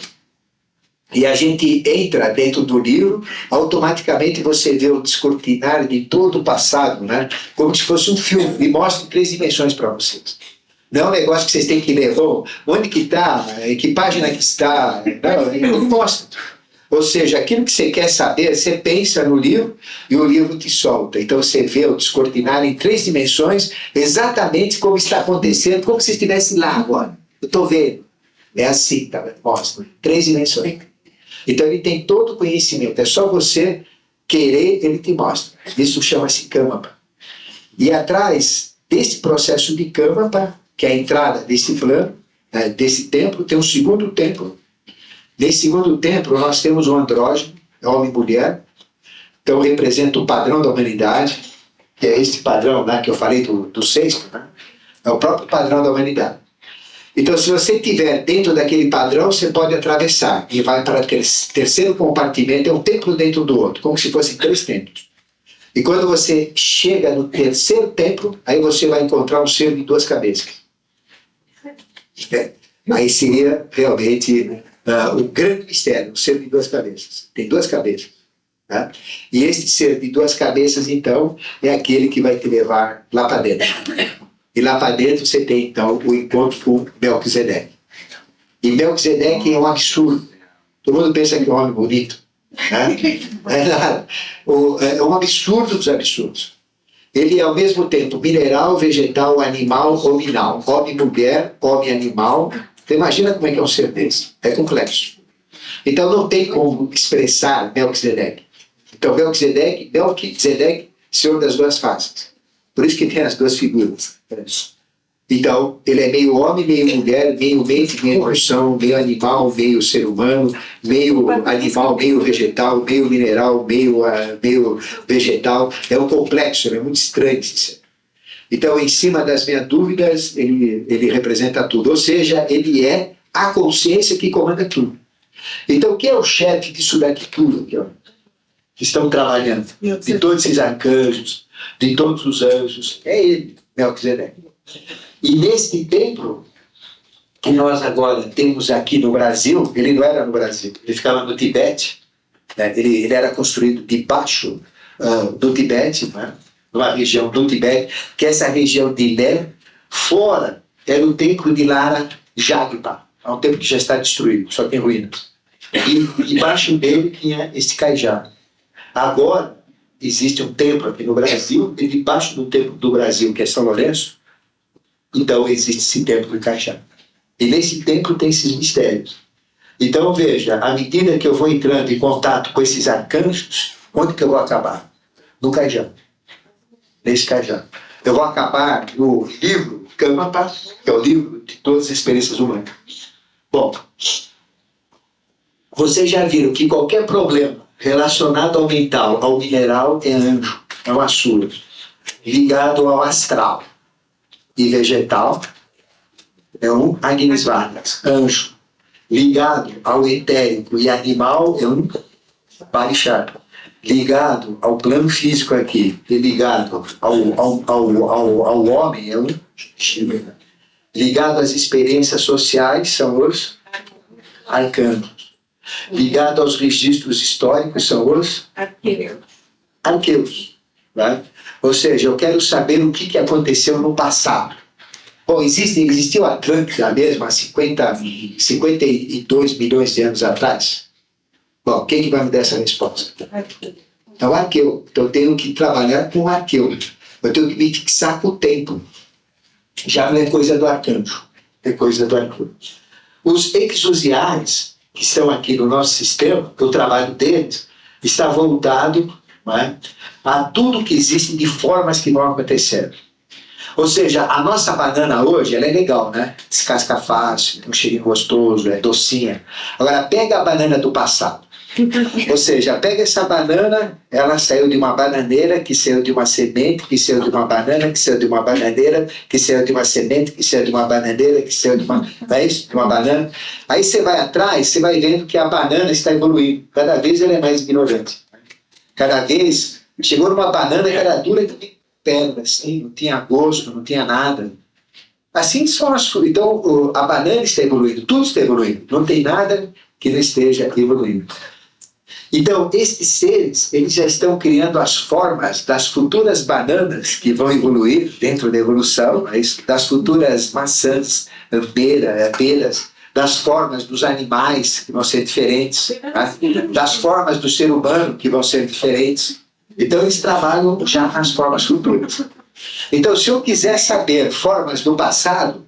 E a gente entra dentro do livro, automaticamente você vê o descortinar de todo o passado, né? Como se fosse um filme, e mostra em 3 dimensões para vocês. Não é um negócio que vocês têm que ler, oh, onde que está, em que página que está, não, ele mostra. Ou seja, aquilo que você quer saber, você pensa no livro e o livro te solta. Então você vê o descortinar em 3 dimensões, exatamente como está acontecendo, como se estivesse lá agora. Eu estou vendo. É assim, tá? Mostra. 3 dimensões. Então ele tem todo o conhecimento. É só você querer, ele te mostra. Isso chama-se Kamapa. E atrás desse processo de Kamapa, que é a entrada desse plano, né, desse templo, tem um segundo templo. Nesse segundo templo, nós temos um andrógeno, homem e mulher, então representa o padrão da humanidade, que é esse padrão, né, que eu falei do sexto, né, é o próprio padrão da humanidade. Então, se você estiver dentro daquele padrão, você pode atravessar e vai para o terceiro compartimento, é um templo dentro do outro, como se fossem 3 templos. E quando você chega no terceiro templo, aí você vai encontrar um ser de 2 cabeças. Aí seria realmente o grande mistério, o ser de 2 cabeças. Tem 2 cabeças. Tá? E este ser de 2 cabeças, então, é aquele que vai te levar lá para dentro. E lá para dentro você tem, então, o encontro com Melquisedeque. E Melquisedeque é um absurdo. Todo mundo pensa que é um homem bonito. Né? É nada. É um absurdo dos absurdos. Ele é ao mesmo tempo mineral, vegetal, animal, hominal. Homem, mulher, homem, animal. Você imagina como é que é um ser desse? É complexo. Então não tem como expressar Melquisedeque. Então Melquisedeque, senhor das 2 faces. Por isso que tem as 2 figuras. Então, ele é meio homem, meio mulher, meio mente, meio emoção, meio animal, meio ser humano, meio animal, meio vegetal, meio mineral, meio vegetal. É um complexo, é muito estranho esse ser. Então, em cima das minhas dúvidas, ele representa tudo. Ou seja, ele é a consciência que comanda tudo. Então, quem é o chefe disso daqui tudo aqui, ó, que estão trabalhando? De todos esses arcanjos, de todos os anjos. É ele, Melquisedeque. E neste templo que nós agora temos aqui no Brasil, ele não era no Brasil, ele ficava no Tibete, né? Ele era construído debaixo do Tibete, né? Numa região do Tibete, que essa região de Lé, fora era o templo de Lara Jagpa, é um templo que já está destruído, só tem ruínas. E debaixo dele tinha esse cajado. Agora existe um templo aqui no Brasil, e debaixo do templo do Brasil, que é São Lourenço, então existe esse templo de Cajá. E nesse templo tem esses mistérios. Então veja, à medida que eu vou entrando em contato com esses arcanjos, onde que eu vou acabar? No Cajá. Nesse Cajá. Eu vou acabar no livro Kamapa, que é o livro de todas as experiências humanas. Bom, vocês já viram que qualquer problema relacionado ao mental, ao mineral, é anjo, é um assura, ligado ao astral. E vegetal é um Agnisvarnas, anjo. Ligado ao etérico e animal é um Parishar. Ligado ao plano físico aqui e ligado ao homem é um Shiva. Ligado às experiências sociais são os arcanos. Ligado aos registros históricos são os arqueus. Né? Ou seja, eu quero saber o que aconteceu no passado. Bom, existiu a Atlântida mesmo há 52 milhões de anos atrás? Bom, quem que vai me dar essa resposta? É o arqueu. Então eu tenho que trabalhar com o arqueu. Eu tenho que me fixar com o tempo. Já não é coisa do arcanjo, é coisa do arqueu. Os exousiais que estão aqui no nosso sistema, o trabalho deles está voltado, né, a tudo que existe de formas que vão acontecendo. Ou seja, a nossa banana hoje, ela é legal, né? Descasca fácil, tem um cheirinho gostoso, é docinha. Agora, pega a banana do passado. Ou seja, pega essa banana, ela saiu de uma bananeira, que saiu de uma semente, que saiu de uma banana, que saiu de uma bananeira, que saiu de uma semente, que saiu de uma bananeira, que saiu de uma... Não é isso? De uma banana. Aí você vai atrás, você vai vendo que a banana está evoluindo. Cada vez ela é mais ignorante. Cada vez, chegou numa banana que era dura e tem pedra, assim, não tinha gosto, não tinha nada. Assim são as... Então, a banana está evoluindo, tudo está evoluindo. Não tem nada que não esteja evoluindo. Então, esses seres, eles já estão criando as formas das futuras bananas que vão evoluir dentro da evolução, das futuras maçãs, peras, das formas dos animais que vão ser diferentes, tá? Das formas do ser humano que vão ser diferentes. Então, eles trabalham já nas formas futuras. Então, se eu quiser saber formas do passado,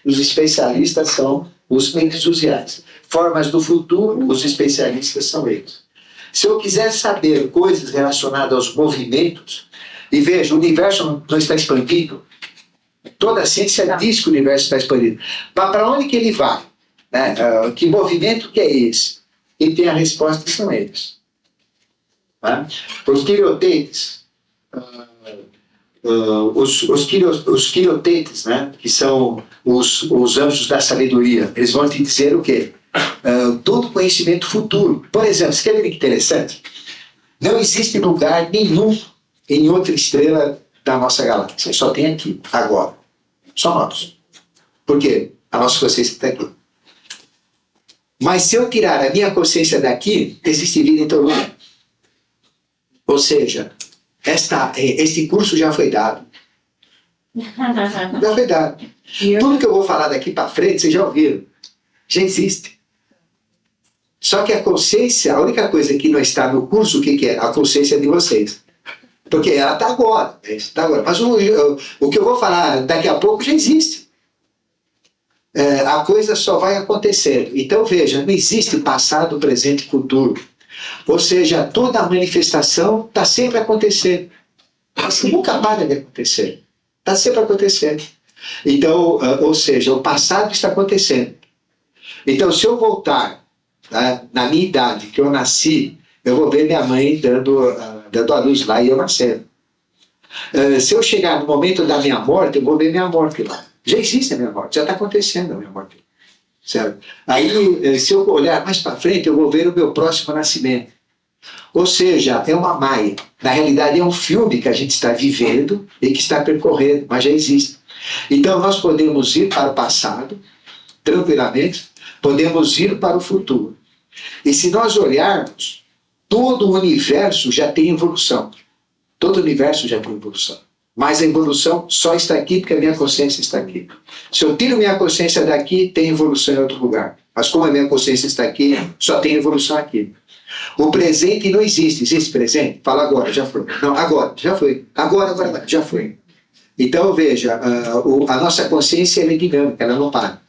os especialistas são os mensusianos. Formas do futuro, os especialistas são eles. Se eu quiser saber coisas relacionadas aos movimentos, e veja, o universo não está expandindo, toda a ciência diz que o universo está expandindo. Mas para onde que ele vai? Né? Que movimento que é esse? Quem tem a resposta são eles. Tá? Os quiriotetes, os quiriotetes, né? Que são os anjos da sabedoria, eles vão te dizer o quê? Todo conhecimento futuro. Por exemplo, você quer ver que interessante? Não existe lugar nenhum em outra estrela da nossa galáxia. Só tem aqui, agora. Só nós. Por quê? A nossa consciência está aqui. Mas se eu tirar a minha consciência daqui, existe vida em todo lugar. Ou seja, este curso já foi dado. Já foi dado. Tudo que eu vou falar daqui para frente, vocês já ouviram. Já existe. Só que a consciência, a única coisa que não está no curso, o que é? A consciência de vocês. Porque ela está agora. Tá agora. Mas o que eu vou falar daqui a pouco já existe. A coisa só vai acontecer. Então veja, não existe passado, presente e futuro. Ou seja, toda a manifestação está sempre acontecendo. Mas nunca para de acontecer. Está sempre acontecendo. Então, ou seja, o passado está acontecendo. Então, se eu voltar na minha idade, que eu nasci, eu vou ver minha mãe dando a luz lá e eu nascendo. Se eu chegar no momento da minha morte, eu vou ver minha morte lá. Já existe a minha morte, já está acontecendo a minha morte. Certo? Aí, se eu olhar mais para frente, eu vou ver o meu próximo nascimento. Ou seja, é uma maia. Na realidade, é um filme que a gente está vivendo e que está percorrendo, mas já existe. Então, nós podemos ir para o passado, tranquilamente, podemos ir para o futuro. E se nós olharmos, todo o universo já tem evolução. Todo o universo já tem evolução. Mas a evolução só está aqui porque a minha consciência está aqui. Se eu tiro minha consciência daqui, tem evolução em outro lugar. Mas como a minha consciência está aqui, só tem evolução aqui. O presente não existe. Existe presente? Fala agora, já foi. Não, agora, já foi. Agora, já foi. Então, veja, a nossa consciência é dinâmica, ela não para.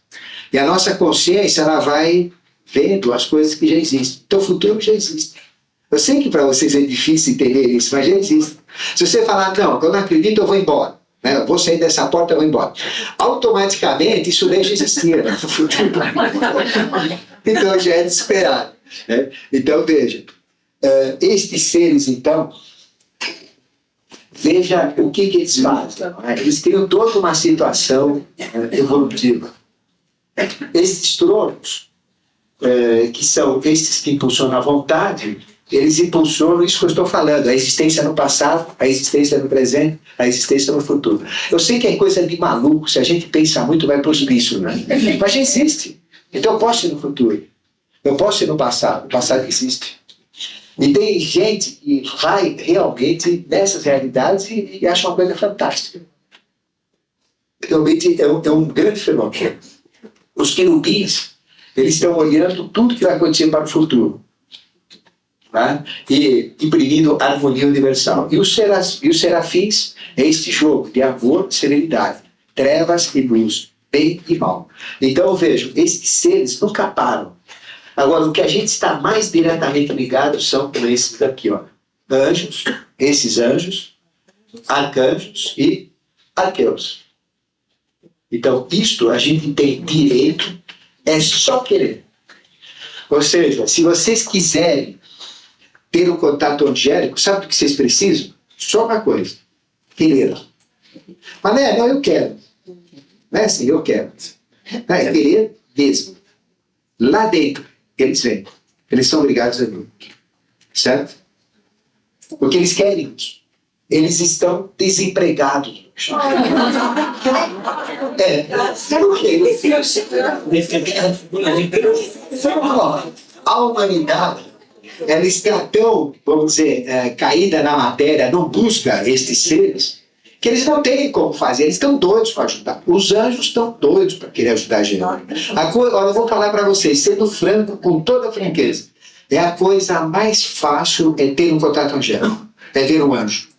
E a nossa consciência, ela vai vendo as coisas que já existem. Então, o futuro já existe. Eu sei que para vocês é difícil entender isso, mas já existe. Se você falar, não, eu não acredito, eu vou embora. Né? Eu vou sair dessa porta, eu vou embora. Automaticamente, isso deixa de existir. Né? Então, já é desesperado. Né? Então, veja. Estes seres, então, veja o que eles fazem. Né? Eles criam toda uma situação evolutiva. Esses tronos, que são estes que impulsionam a vontade, eles impulsionam isso que eu estou falando, a existência no passado, a existência no presente, a existência no futuro. Eu sei que é coisa de maluco, se a gente pensar muito vai para o hospício, né? Mas já existe. Então eu posso ir no futuro, eu posso ir no passado, o passado existe. E tem gente que vai realmente nessas realidades e acha uma coisa fantástica. Realmente é um grande fenômeno. Os querubins, eles estão olhando tudo que vai acontecer para o futuro. Tá? E imprimindo harmonia universal. E os serafins é este jogo de amor e serenidade, trevas e luz, bem e mal. Então eu vejo, esses seres nunca param. Agora, o que a gente está mais diretamente ligado são com esses daqui, ó. Anjos, esses anjos, arcanjos e arqueus. Então, isto a gente tem direito, é só querer. Ou seja, se vocês quiserem ter um contato angélico, sabe o que vocês precisam? Só uma coisa, querer. Mas não, eu quero. Não é assim, eu quero. Não, é querer mesmo. Lá dentro, eles vêm. Eles são obrigados a vir. Certo? Porque eles querem isso. eles estão desempregados. A humanidade, ela está tão, vamos dizer, caída na matéria, não busca estes seres, que eles não têm como fazer, eles estão doidos para ajudar. Os anjos estão doidos para querer ajudar a gente. Olha, eu vou falar para vocês, sendo franco, com toda franqueza, a coisa mais fácil é ter um contato angélico, é ver um anjo.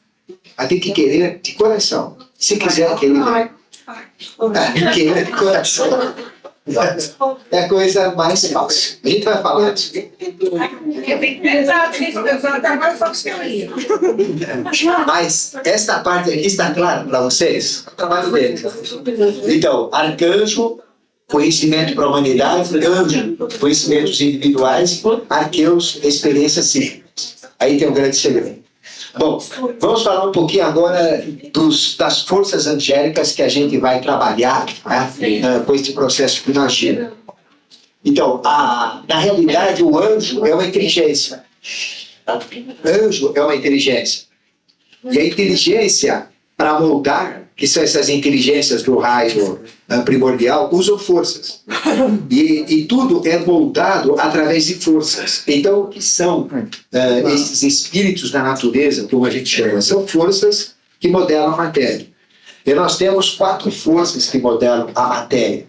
Mas tem que querer de coração. Se quiser querer, querer de coração. É a coisa mais fácil. A gente vai falar disso. Mas esta parte aqui está clara para vocês? Então, arcanjo, conhecimento para a humanidade, anjo, conhecimentos individuais, arqueus, experiência simples. Aí tem um grande segredo. Bom, vamos falar um pouquinho agora das forças angélicas que a gente vai trabalhar, né, com esse processo de magia. Então, na realidade, o anjo é uma inteligência. Anjo é uma inteligência. E a inteligência, para moldar, que são essas inteligências do raio primordial, usam forças. E tudo é moldado através de forças. Então, o que são esses espíritos da natureza, como a gente chama? São forças que modelam a matéria. E nós temos 4 forças que modelam a matéria.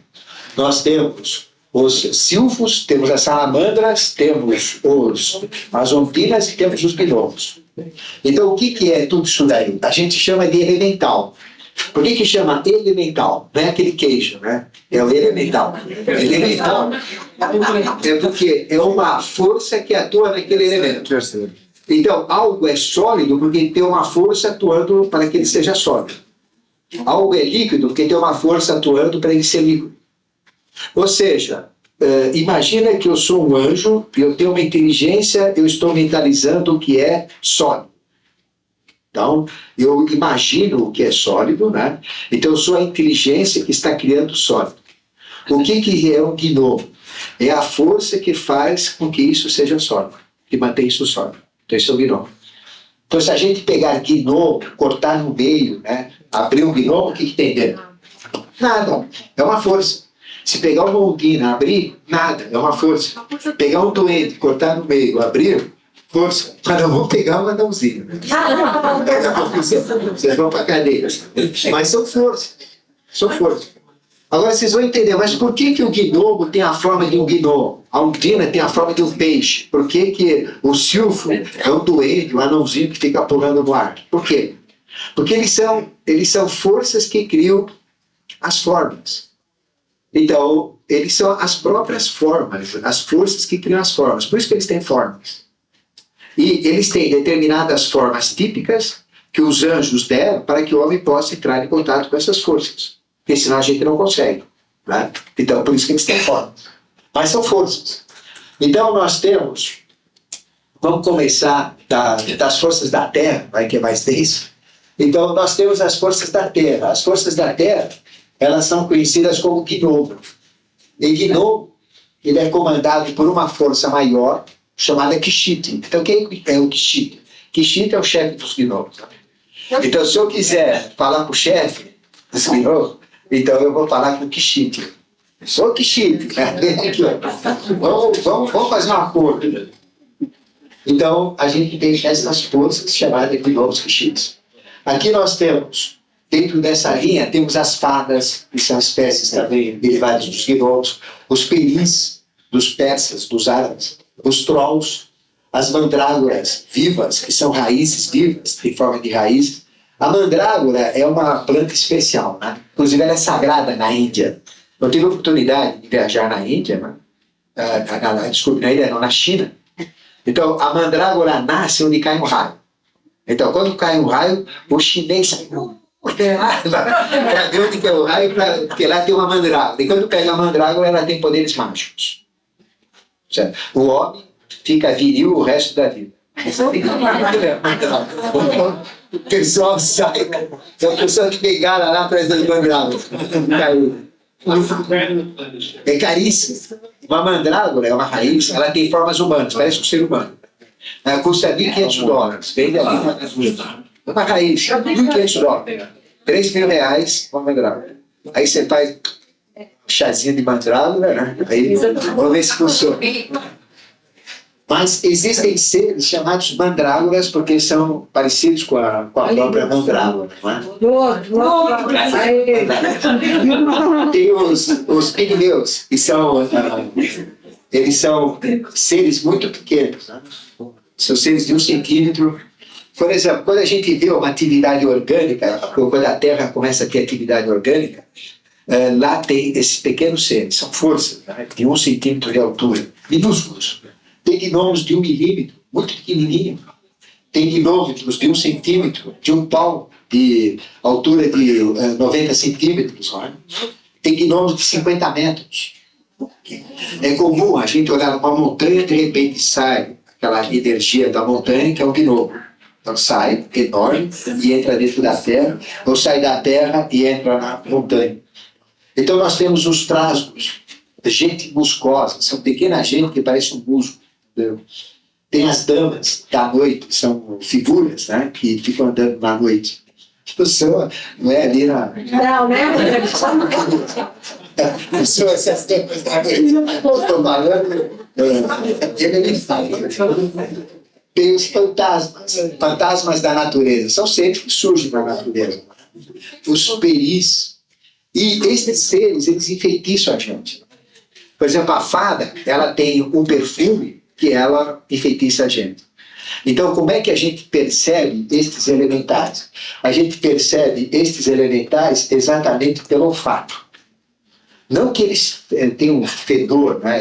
Nós temos os silfos, temos as salamandras, temos as ondinas e temos os gnomos. Então, o que é tudo isso daí? A gente chama de elemental. Por que chama elemental? Não é aquele queijo, né? É o elemental. Elemental é porque é uma força que atua naquele elemento. Então, algo é sólido porque tem uma força atuando para que ele seja sólido. Algo é líquido porque tem uma força atuando para ele ser líquido. Ou seja, imagina que eu sou um anjo, eu tenho uma inteligência, eu estou mentalizando o que é sólido. Então, eu imagino o que é sólido, né? Então, eu sou a inteligência que está criando sólido. O que é um gnomo? É a força que faz com que isso seja sólido, que mantém isso sólido. Então, isso é o gnomo. Então, se a gente pegar gnomo, cortar no meio, né? Abrir um gnomo, o que tem dentro? Nada. É uma força. Se pegar uma ondina, abrir, nada. É uma força. Pegar um doente, cortar no meio, abrir, força. Mas não vão pegar um anãozinho. Né? Vocês vão para a cadeia. Mas são forças. São forças. Agora vocês vão entender, mas por que o gnomo tem a forma de um gnomo? A ondina tem a forma de um peixe? Por que o silfo é um duende, um anãozinho que fica pulando no ar? Por quê? Porque eles são forças que criam as formas. Então, eles são as próprias formas, as forças que criam as formas. Por isso que eles têm formas. E eles têm determinadas formas típicas que os anjos deram para que o homem possa entrar em contato com essas forças. Porque senão a gente não consegue. Né? Então, por isso que eles têm formas. Mas são forças. Então, nós temos... Vamos começar das forças da Terra, vai que é mais denso. Então, nós temos as forças da Terra. As forças da Terra, elas são conhecidas como gnomo. E gnomo, ele é comandado por uma força maior, chamada Kshiti. Então, quem é o Kshiti? Kshiti é o chefe dos gnomos. Então, se eu quiser falar com o chefe dos gnomos, então eu vou falar com o Kshiti. Sou Kshiti. Vamos fazer um acordo. Então, a gente tem essas forças chamadas de gnomos Kshitis. Aqui nós temos, dentro dessa linha, temos as fadas, que são espécies também derivadas dos gnomos, os peris dos persas, dos árabes, os trolls, as mandrágoras vivas, que são raízes vivas, em forma de raízes. A mandrágora é uma planta especial, né? Inclusive ela é sagrada na Índia. Eu tive a oportunidade de viajar na Índia, na China. Então, a mandrágora nasce onde cai um raio. Então, quando cai um raio, o chinês sai... Para ver onde que é o raio, porque lá tem uma mandrágora. E quando pega a mandrágora, ela tem poderes mágicos. Certo? O homem fica viril o resto da vida. O pessoal sai. Tem uma pessoa de bengala lá atrás das mandrágoras. É caríssimo. Uma mandrágora é uma raiz, ela tem formas humanas, parece um ser humano. Custa $1.500. Vende ali na gasolina. Uma raiz, $1.500. R$3.000, uma mandrágora. Aí você faz um chazinho de mandrágora, né? Aí vamos ver se funciona. Mas existem seres chamados mandrágoras porque são parecidos com a própria mandrágora, não é? Tem os pigmeus, que são, eles são seres muito pequenos, né? São seres de 1 centímetro. Por exemplo, quando a gente vê uma atividade orgânica, quando a Terra começa a ter atividade orgânica, lá tem esses pequenos seres, são forças, né? De 1 centímetro de altura, minúsculos. Tem gnomos de 1 milímetro, muito pequenininho. Tem gnômetros de 1 centímetro, de um palmo, de altura de 90 centímetros. Né? Tem gnomos de 50 metros. É comum a gente olhar numa montanha e de repente sai aquela energia da montanha, que é o gnomo. Então sai enorme e entra dentro da terra, ou sai da terra e entra na montanha. Então nós temos os trasgos, gente muscosa, são pequena gente que parece um musgo. Tem as damas da noite, são figuras, né, que ficam andando na noite. Pessoa, não é ali na. Não, né? Pessoa, essas damas da noite. Estou falando. Ele fala. Tem os fantasmas da natureza. São seres que surgem na natureza. Os peris. E esses seres, eles enfeitiçam a gente. Por exemplo, a fada, ela tem um perfume que ela enfeitiça a gente. Então, como é que a gente percebe estes elementais? A gente percebe estes elementais exatamente pelo olfato. Não que eles tenham um fedor, né?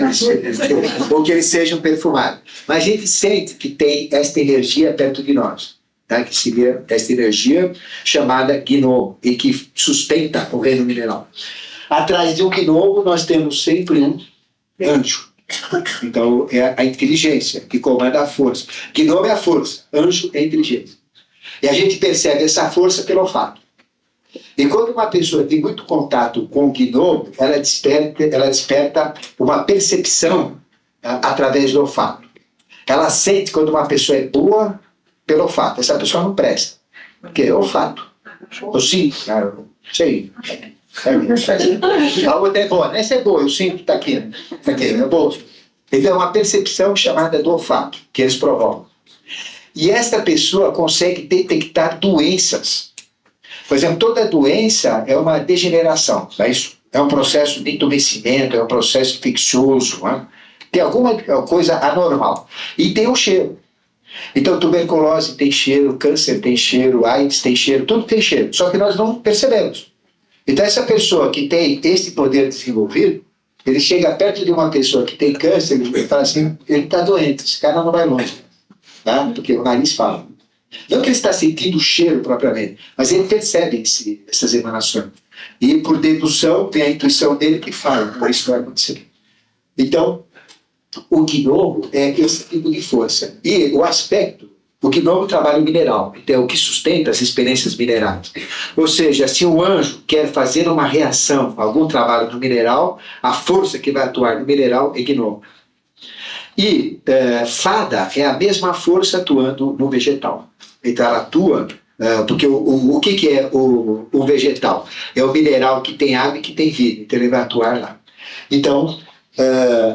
Ou que eles sejam perfumados, mas a gente sente que tem esta energia perto de nós, tá? Que seria esta energia chamada gnomo, e que sustenta o reino mineral. Atrás de um gnomo nós temos sempre um anjo. Então é a inteligência que comanda a força. Gnomo é a força, anjo é a inteligência. E a gente percebe essa força pelo olfato. E quando uma pessoa tem muito contato com o gnomo, ela desperta uma percepção através do olfato. Ela sente quando uma pessoa é boa pelo olfato. Essa pessoa não presta, porque é olfato. Eu sinto, sei. A outra é boa, essa é boa, eu sinto que está aqui, é boa. Então é uma percepção chamada do olfato que eles provocam. E esta pessoa consegue detectar doenças. Por exemplo, toda doença é uma degeneração, não é isso? É um processo de entumecimento, é um processo infeccioso, não é? Tem alguma coisa anormal. E tem o cheiro. Então, tuberculose tem cheiro, câncer tem cheiro, AIDS tem cheiro, tudo tem cheiro. Só que nós não percebemos. Então, essa pessoa que tem esse poder desenvolvido, ele chega perto de uma pessoa que tem câncer e fala assim, ele está doente, esse cara não vai longe. Tá? Porque o nariz fala. Não que ele está sentindo o cheiro propriamente, mas ele percebe essas emanações. E por dedução, tem a intuição dele que fala, por isso vai acontecer. Então, o gnomo é esse tipo de força. E o aspecto, o gnomo trabalha o mineral, então é o que sustenta as experiências minerais. Ou seja, se um anjo quer fazer uma reação, algum trabalho no mineral, a força que vai atuar no mineral é gnomo. E fada é a mesma força atuando no vegetal. Então ela atua, porque o que é o vegetal? É o mineral que tem água e que tem vida, então ele vai atuar lá. Então,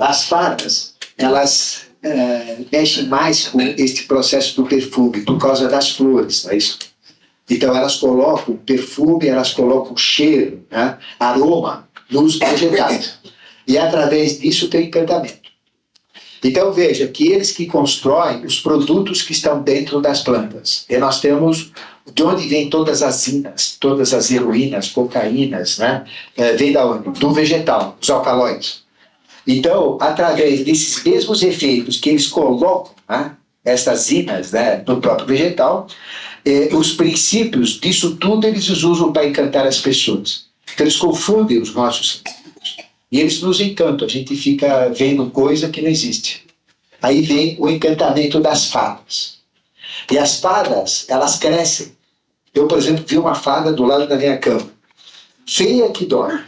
as fadas, elas mexem mais com este processo do perfume, por causa das flores, não é isso? Então elas colocam perfume, elas colocam cheiro, né? Aroma nos vegetais. E através disso tem encantamento. Então veja que eles que constroem os produtos que estão dentro das plantas. E nós temos de onde vêm todas as zinas, todas as heroínas, cocaínas, né? Vem da onde? Do vegetal, os alcaloides. Então, através desses mesmos efeitos que eles colocam, né, essas zinas, né, no próprio vegetal, os princípios disso tudo eles os usam para encantar as pessoas. Então, eles confundem os nossos sentidos. E eles nos encantam, a gente fica vendo coisa que não existe. Aí vem o encantamento das fadas. E as fadas, elas crescem. Eu, por exemplo, vi uma fada do lado da minha cama. Feia que dói.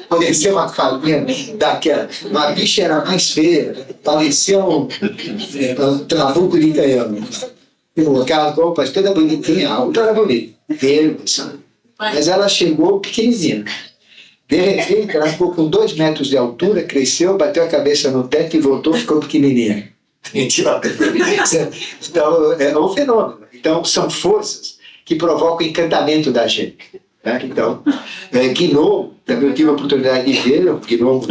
Parecia uma fadinha daquela. Uma bicha era mais feia. Parecia um trabuco de canhão. Aquela roupa toda bonitinha, a outra era bonita, verde, assim. Mas ela chegou pequenininha. De repente, ela ficou com 2 metros de altura, cresceu, bateu a cabeça no teto e voltou, ficou pequenininha. Então, é um fenômeno. Então, são forças que provocam o encantamento da gente. Né? Então, gnomo, também eu tive a oportunidade de ver, o gnomo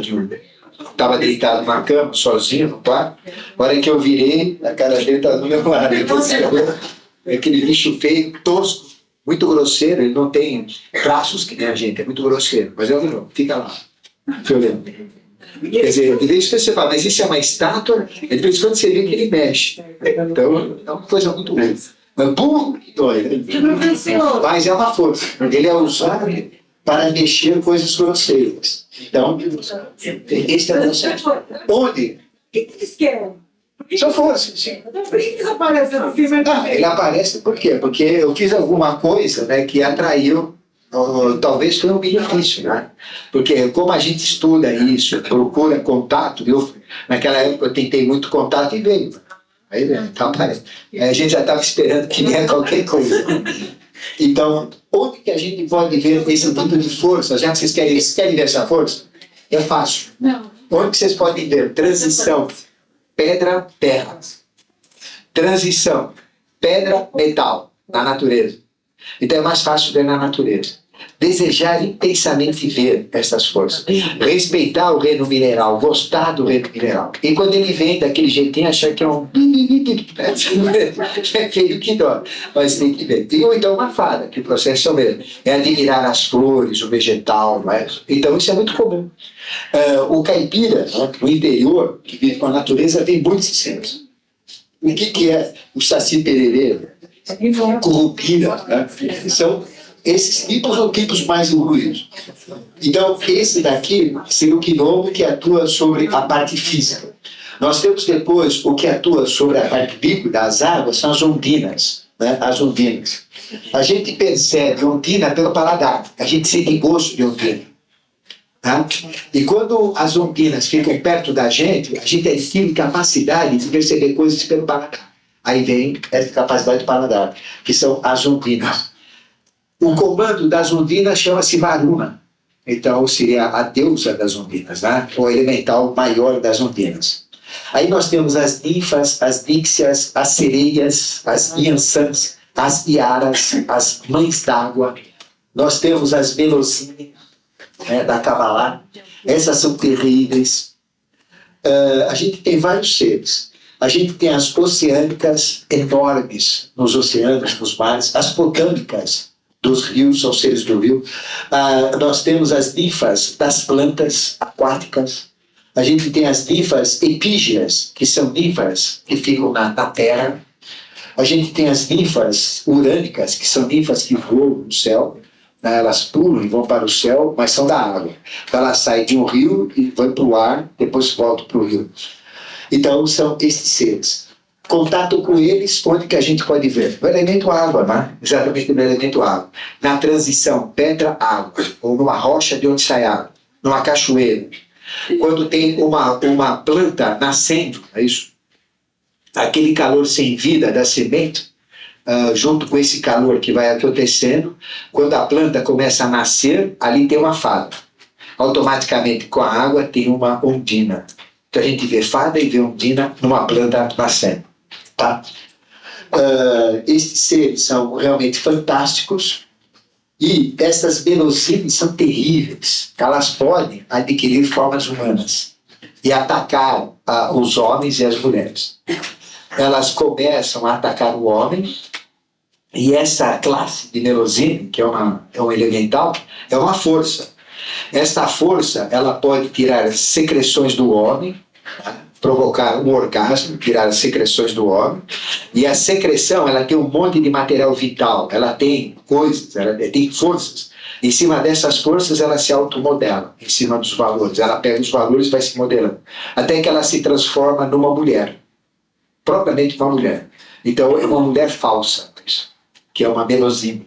estava deitado numa cama, sozinho no quarto. Na hora que eu virei, a cara dele estava do meu lado. Aquele bicho feio, tosco, muito grosseiro, ele não tem braços que nem a gente, é muito grosseiro. Mas é um gnomo, fica lá, violento. Quer dizer, de vez em quando você fala, mas isso é uma estátua, de vez em quando você vê que ele mexe. Então, é uma coisa muito ruim. Mas burro que dói, né? Mas é uma força. Ele é usado para mexer coisas grosseiras. Então, este é o processo. Onde? O que eles querem? São forças, sim. Por que eles aparecem no filme? Ele aparece por quê? Porque eu fiz alguma coisa, né, que atraiu, talvez foi um benefício, né? Porque como a gente estuda isso, procura contato, naquela época eu tentei muito contato e veio. Aí veio, então aparece. A gente já estava esperando que vier qualquer coisa. Então, onde que a gente pode ver esse tipo de força? Já que vocês querem ver essa força? É fácil. Não. Onde que vocês podem ver? Transição. Pedra, terra. Transição. Pedra, metal. Na natureza. Então é mais fácil ver na natureza. Desejar intensamente ver essas forças. Respeitar o reino mineral. Gostar do reino mineral. E quando ele vem daquele jeitinho, achar que é um... é feio que dói. Mas tem que ver. Ou então uma fada, que o processo é o mesmo. É admirar as flores, o vegetal. Não é? Então isso é muito comum. O caipira, no interior, que vive com a natureza, tem muitos sistemas. O que é o saci pererê? Curupira, né? Esses tipos são tipos mais evoluídos. Então, esse daqui seria o gnomo que atua sobre a parte física. Nós temos depois o que atua sobre a parte líquida, as águas, são as ondinas. Né? As ondinas. A gente percebe ondina pelo paladar. A gente sente gosto de ondina. Tá? E quando as ondinas ficam perto da gente adquire capacidade de perceber coisas pelo paladar. Aí vem essa capacidade de paladar, que são as ondinas. O comando das ondinas chama-se Varuna. Então, seria a deusa das ondinas, né? O elemental maior das ondinas. Aí nós temos as ninfas, as níxias, as sereias, as iansãs, as iaras, as mães d'água. Nós temos as melosine, da Kabbalah. Essas são terríveis. A gente tem vários seres. A gente tem as oceânicas enormes nos oceanos, nos mares, as potâmicas dos rios, são seres do rio. Nós temos as ninfas das plantas aquáticas. A gente tem as ninfas epígeas, que são ninfas que ficam na terra. A gente tem as ninfas urânicas, que são ninfas que voam no céu. Elas pulam e vão para o céu, mas são da água. Então elas saem de um rio e vão para o ar, depois voltam para o rio. Então são esses seres. Contato com eles, onde que a gente pode ver? No elemento água, né? Exatamente no elemento água. Na transição pedra-água, ou numa rocha de onde sai água, numa cachoeira. Quando tem uma planta nascendo, é isso? Aquele calor sem vida da semente, junto com esse calor que vai acontecendo, quando a planta começa a nascer, ali tem uma fada. Automaticamente, com a água, tem uma ondina. Então a gente vê fada e vê ondina numa planta nascendo. Tá? Esses seres são realmente fantásticos e essas melosines são terríveis. Elas podem adquirir formas humanas e atacar os homens e as mulheres. Elas começam a atacar o homem e essa classe de melosine, que é um elemental, é uma força. Esta força ela pode tirar secreções do homem, provocar um orgasmo, tirar as secreções do homem, e a secreção ela tem um monte de material vital, ela tem coisas, ela tem forças. Em cima dessas forças ela se automodela, em cima dos valores, ela pega os valores e vai se modelando, até que ela se transforma numa mulher, propriamente uma mulher. Então é uma mulher falsa, que é uma melosine.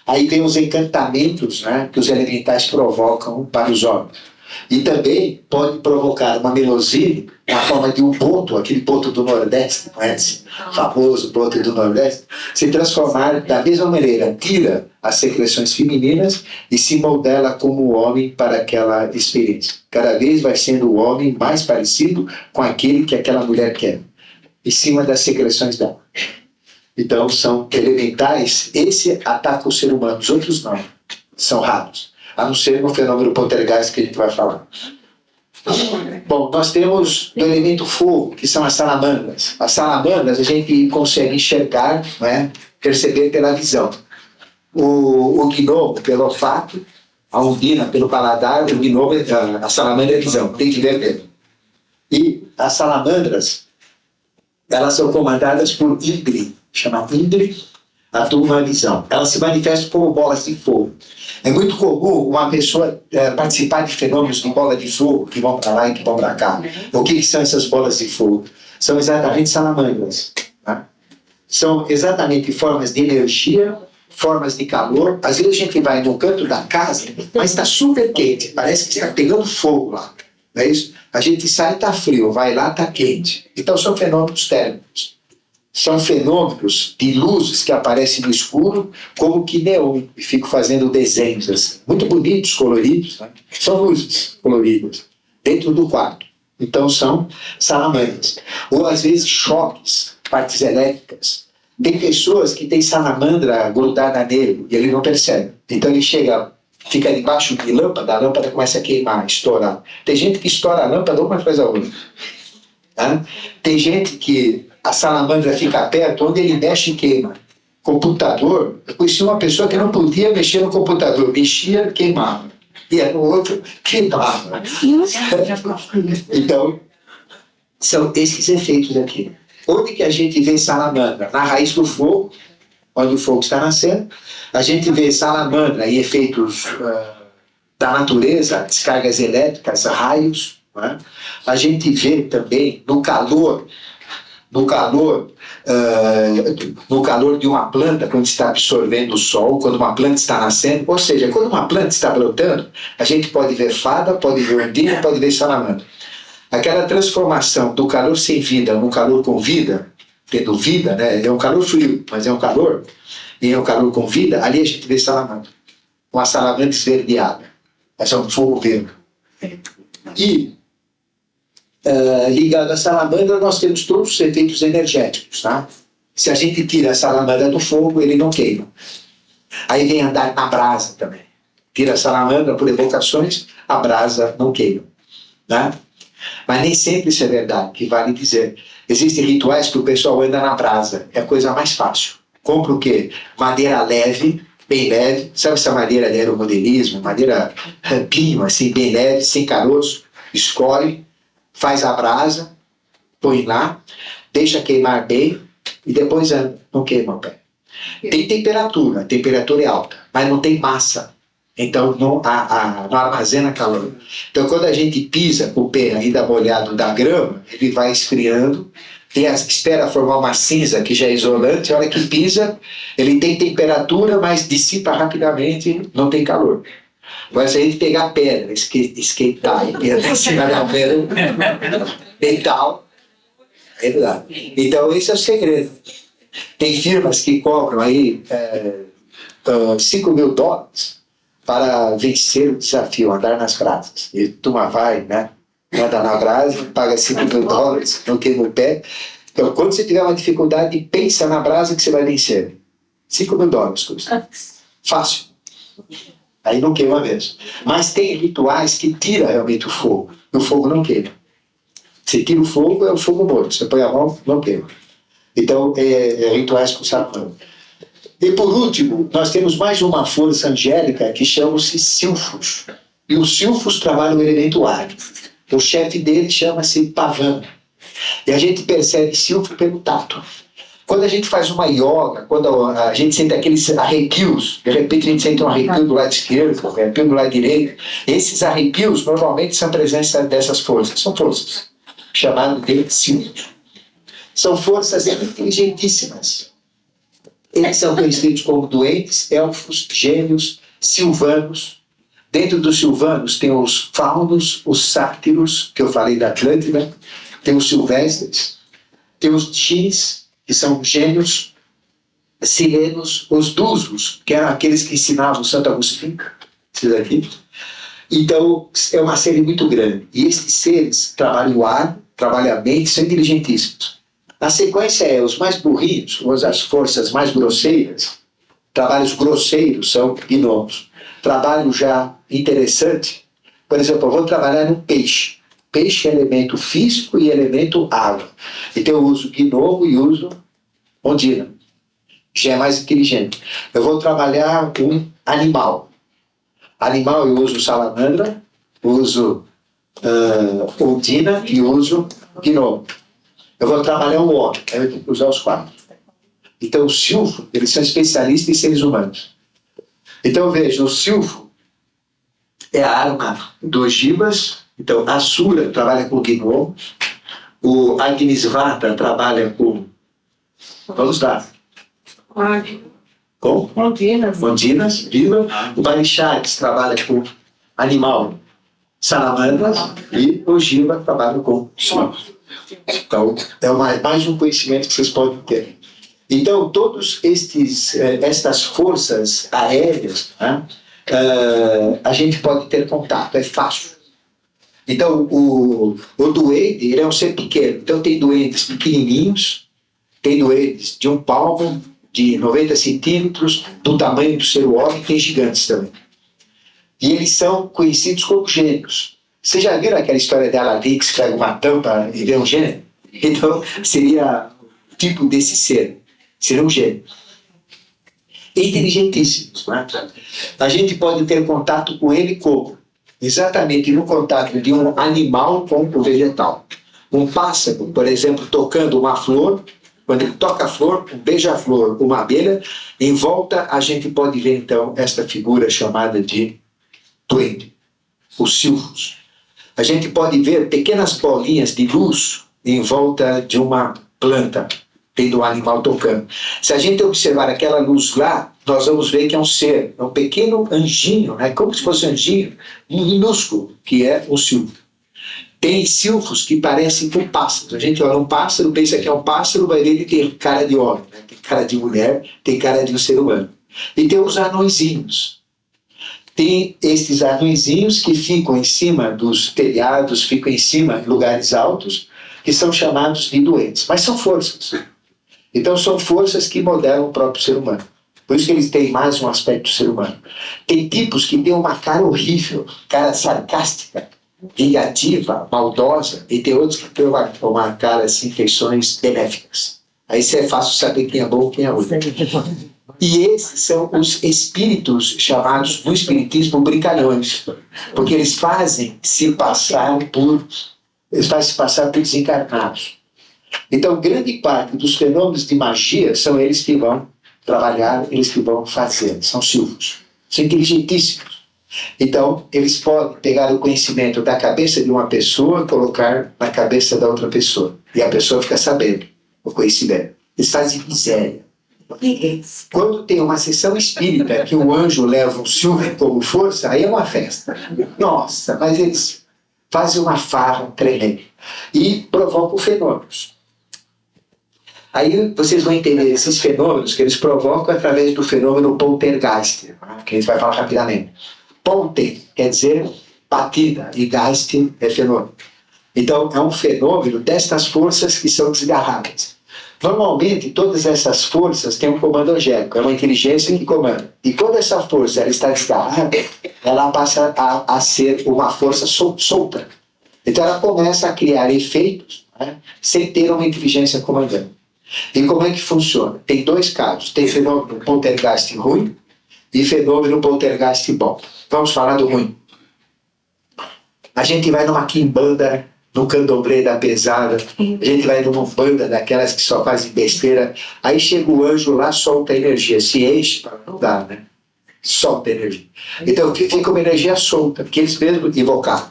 Aí vem os encantamentos, né, que os elementais provocam para os homens. E também pode provocar uma melosine na forma de um boto, aquele boto do Nordeste, conhece? O famoso boto do Nordeste, se transformar da mesma maneira, tira as secreções femininas e se modela como homem para aquela experiência. Cada vez vai sendo o homem mais parecido com aquele que aquela mulher quer, em cima das secreções dela. Então, são elementais. Esse ataca o ser humano, os outros não. São raros. A não ser no fenômeno poltergeist que a gente vai falar. Bom, nós temos do elemento fogo, que são as salamandras. As salamandras a gente consegue enxergar, não é? Perceber pela visão. O gnomo pelo olfato, a undina pelo paladar, o gnomo, a salamandra é visão, tem que ver mesmo. E as salamandras, elas são comandadas por Indri, chama Indri, a turma visão. Elas se manifestam como bolas de fogo. É muito comum uma pessoa participar de fenômenos de bola de fogo, que vão para lá e que vão para cá. O que são essas bolas de fogo? São exatamente salamandras. Tá? São exatamente formas de energia, formas de calor. Às vezes a gente vai no canto da casa, mas está super quente, parece que está pegando fogo lá. Não é isso? A gente sai e está frio, vai lá está quente. Então são fenômenos térmicos. São fenômenos de luzes que aparecem no escuro, como que neon, e fico fazendo desenhos assim, muito bonitos, coloridos. Né? São luzes coloridas dentro do quarto. Então são salamandras. Ou às vezes choques, partes elétricas. Tem pessoas que têm salamandra grudada nele e ele não percebe. Então ele chega, fica debaixo de lâmpada, a lâmpada começa a queimar, estourar. Tem gente que estoura a lâmpada uma coisa a outra. Tá? Tem gente que a salamandra fica perto, onde ele mexe e queima. Computador, eu conheci uma pessoa que não podia mexer no computador, mexia, queimava. Ia no outro, queimava. Então, são esses efeitos aqui. Onde que a gente vê salamandra? Na raiz do fogo, onde o fogo está nascendo. A gente vê salamandra em efeitos da natureza, descargas elétricas, raios. Né? A gente vê também no calor de uma planta, quando está absorvendo o sol, quando uma planta está nascendo, ou seja, quando uma planta está brotando, a gente pode ver fada, pode ver undina, pode ver salamandra. Aquela transformação do calor sem vida no calor com vida, tendo vida, né? É um calor frio, mas é um calor, e é um calor com vida, ali a gente vê salamandra. Uma salamandra esverdeada. Essa é um fogo verde. E ligado à salamandra, nós temos todos os efeitos energéticos. Tá? Se a gente tira a salamandra do fogo, ele não queima. Aí vem andar na brasa também. Tira a salamandra por evocações, a brasa não queima. Tá? Mas nem sempre isso é verdade, que vale dizer. Existem rituais que o pessoal anda na brasa. É a coisa mais fácil. Compra o quê? Madeira leve, bem leve. Sabe essa madeira de aeromodelismo? Madeira pinho, assim, bem leve, sem caroço. Escolhe, faz a brasa, põe lá, deixa queimar bem e depois anda. Não queima o pé. Tem temperatura, a temperatura é alta, mas não tem massa. Então não armazena calor. Então quando a gente pisa com o pé ainda molhado da grama, ele vai esfriando, espera formar uma cinza que já é isolante, a hora que pisa, ele tem temperatura, mas dissipa rapidamente, não tem calor. Agora se a gente pegar pedra, esquentar e pedra em cima da pedra, metal, é verdade. Então esse é o segredo. Tem firmas que cobram aí $5.000 para vencer o desafio, andar nas brasas. E turma vai, né? Anda na brasa, paga $5.000, não queima o pé. Então, quando você tiver uma dificuldade, pensa na brasa que você vai vencer. $5.000 custa. Fácil. Aí não queima mesmo. Mas tem rituais que tiram realmente o fogo. E o fogo não queima. Se tira o fogo, é o fogo morto. Você põe a mão, não queima. Então, rituais com salamandra. E por último, nós temos mais uma força angélica que chama-se Silfos. E os Silfos trabalham o elemento ar. O chefe dele chama-se Pavana. E a gente percebe Silfo pelo tato. Quando a gente faz uma yoga, quando a gente sente aqueles arrepios, de repente a gente sente um arrepio do lado esquerdo, um arrepio do lado direito, esses arrepios normalmente são presença dessas forças. São forças chamadas de Silfos. São forças inteligentíssimas. Eles são conhecidos como doentes, elfos, gênios, silvanos, Dentro dos silvanos tem os faunos, os sátiros, que eu falei da Atlântida, tem os silvestres, tem os djinns, que são gênios, sirenos, os dusos, que eram aqueles que ensinavam Santo Agostinho, esses aqui. Então, é uma série muito grande. E esses seres trabalham o ar, trabalham a mente, são inteligentíssimos. A sequência é os mais burrinhos, ou as forças mais grosseiras, trabalhos grosseiros são gnomos. Trabalho já interessante, por exemplo, eu vou trabalhar no peixe. Peixe é elemento físico e elemento água. Então eu uso gnomo e uso ondina. Já é mais inteligente. Eu vou trabalhar um animal. Animal eu uso salamandra, uso ondina e uso gnomo. Eu vou trabalhar um homem, aí eu tenho que usar os 4. Então o silfo, eles são especialistas em seres humanos. Então veja, o silfo é a arma dos ogivas. Então Asura trabalha com gnomo, o Agnisvata trabalha com, vamos lá, com ondinas, viva. O Barishares trabalha com animal, salamandras, e o Ogiva trabalha com silfo. Então é mais um conhecimento que vocês podem ter. Então, todas estas forças aéreas, né, a gente pode ter contato, é fácil. Então, o duende, ele é um ser pequeno. Então, tem duendes pequenininhos, tem duendes de 1 palmo, de 90 centímetros, do tamanho do ser humano, tem gigantes também. E eles são conhecidos como gênios. Vocês já viram aquela história de Aladim que se pega uma tampa e vê um gênio? Então, seria o tipo desse ser. Seria um gênio. Inteligentíssimos. Né? A gente pode ter contato com ele como? Exatamente no contato de um animal com o vegetal. Um pássaro, por exemplo, tocando uma flor, quando ele toca a flor, um beija-flor, uma abelha, em volta a gente pode ver então esta figura chamada de duende, os silfos. A gente pode ver pequenas bolinhas de luz em volta de uma planta, tendo um animal tocando. Se a gente observar aquela luz lá, nós vamos ver que é um ser, é um pequeno anjinho, né? Como se fosse um anjinho minúsculo, que é o silfo. Tem silfos que parecem com pássaros. A gente olha um pássaro, pensa que é um pássaro, vai ver ele tem cara de homem, né? Tem cara de mulher, tem cara de um ser humano. E tem os anõezinhos. Tem esses anõezinhos que ficam em cima dos telhados, ficam em cima em lugares altos, que são chamados de duendes. Mas são forças. Então são forças que modelam o próprio ser humano. Por isso que eles têm mais um aspecto do ser humano. Tem tipos que têm uma cara horrível, cara sarcástica, vingativa, maldosa, e tem outros que têm uma cara assim, feições benéficas. Aí é fácil saber quem é bom e quem é ruim. E esses são os espíritos chamados no espiritismo brincalhões, porque eles fazem se passar por desencarnados. Então, grande parte dos fenômenos de magia são eles que vão trabalhar, eles que vão fazer, são silfos. São inteligentíssimos. Então, eles podem pegar o conhecimento da cabeça de uma pessoa e colocar na cabeça da outra pessoa. E a pessoa fica sabendo o conhecimento. Eles fazem miséria. Quando tem uma sessão espírita que o anjo leva um silfo como força, aí é uma festa. Nossa, mas eles fazem uma farra tremenda. E provocam fenômenos. Aí vocês vão entender esses fenômenos que eles provocam através do fenômeno poltergeist, que a gente vai falar rapidamente. Polter quer dizer batida e geist é fenômeno. Então é um fenômeno destas forças que são desgarradas. Normalmente todas essas forças têm um comando angélico, é uma inteligência que comanda. E quando essa força ela está desgarrada, ela passa a ser uma força solta. Então ela começa a criar efeitos, né, sem ter uma inteligência comandando. E como é que funciona? Tem 2 casos. Tem fenômeno poltergeist ruim e fenômeno poltergeist bom. Vamos falar do ruim. A gente vai numa quimbanda, no candomblé da pesada, a gente vai numa banda daquelas que só fazem besteira, aí chega o anjo lá, solta a energia, se enche, não dá, né? Solta a energia. Então fica uma energia solta, que eles mesmos invocaram.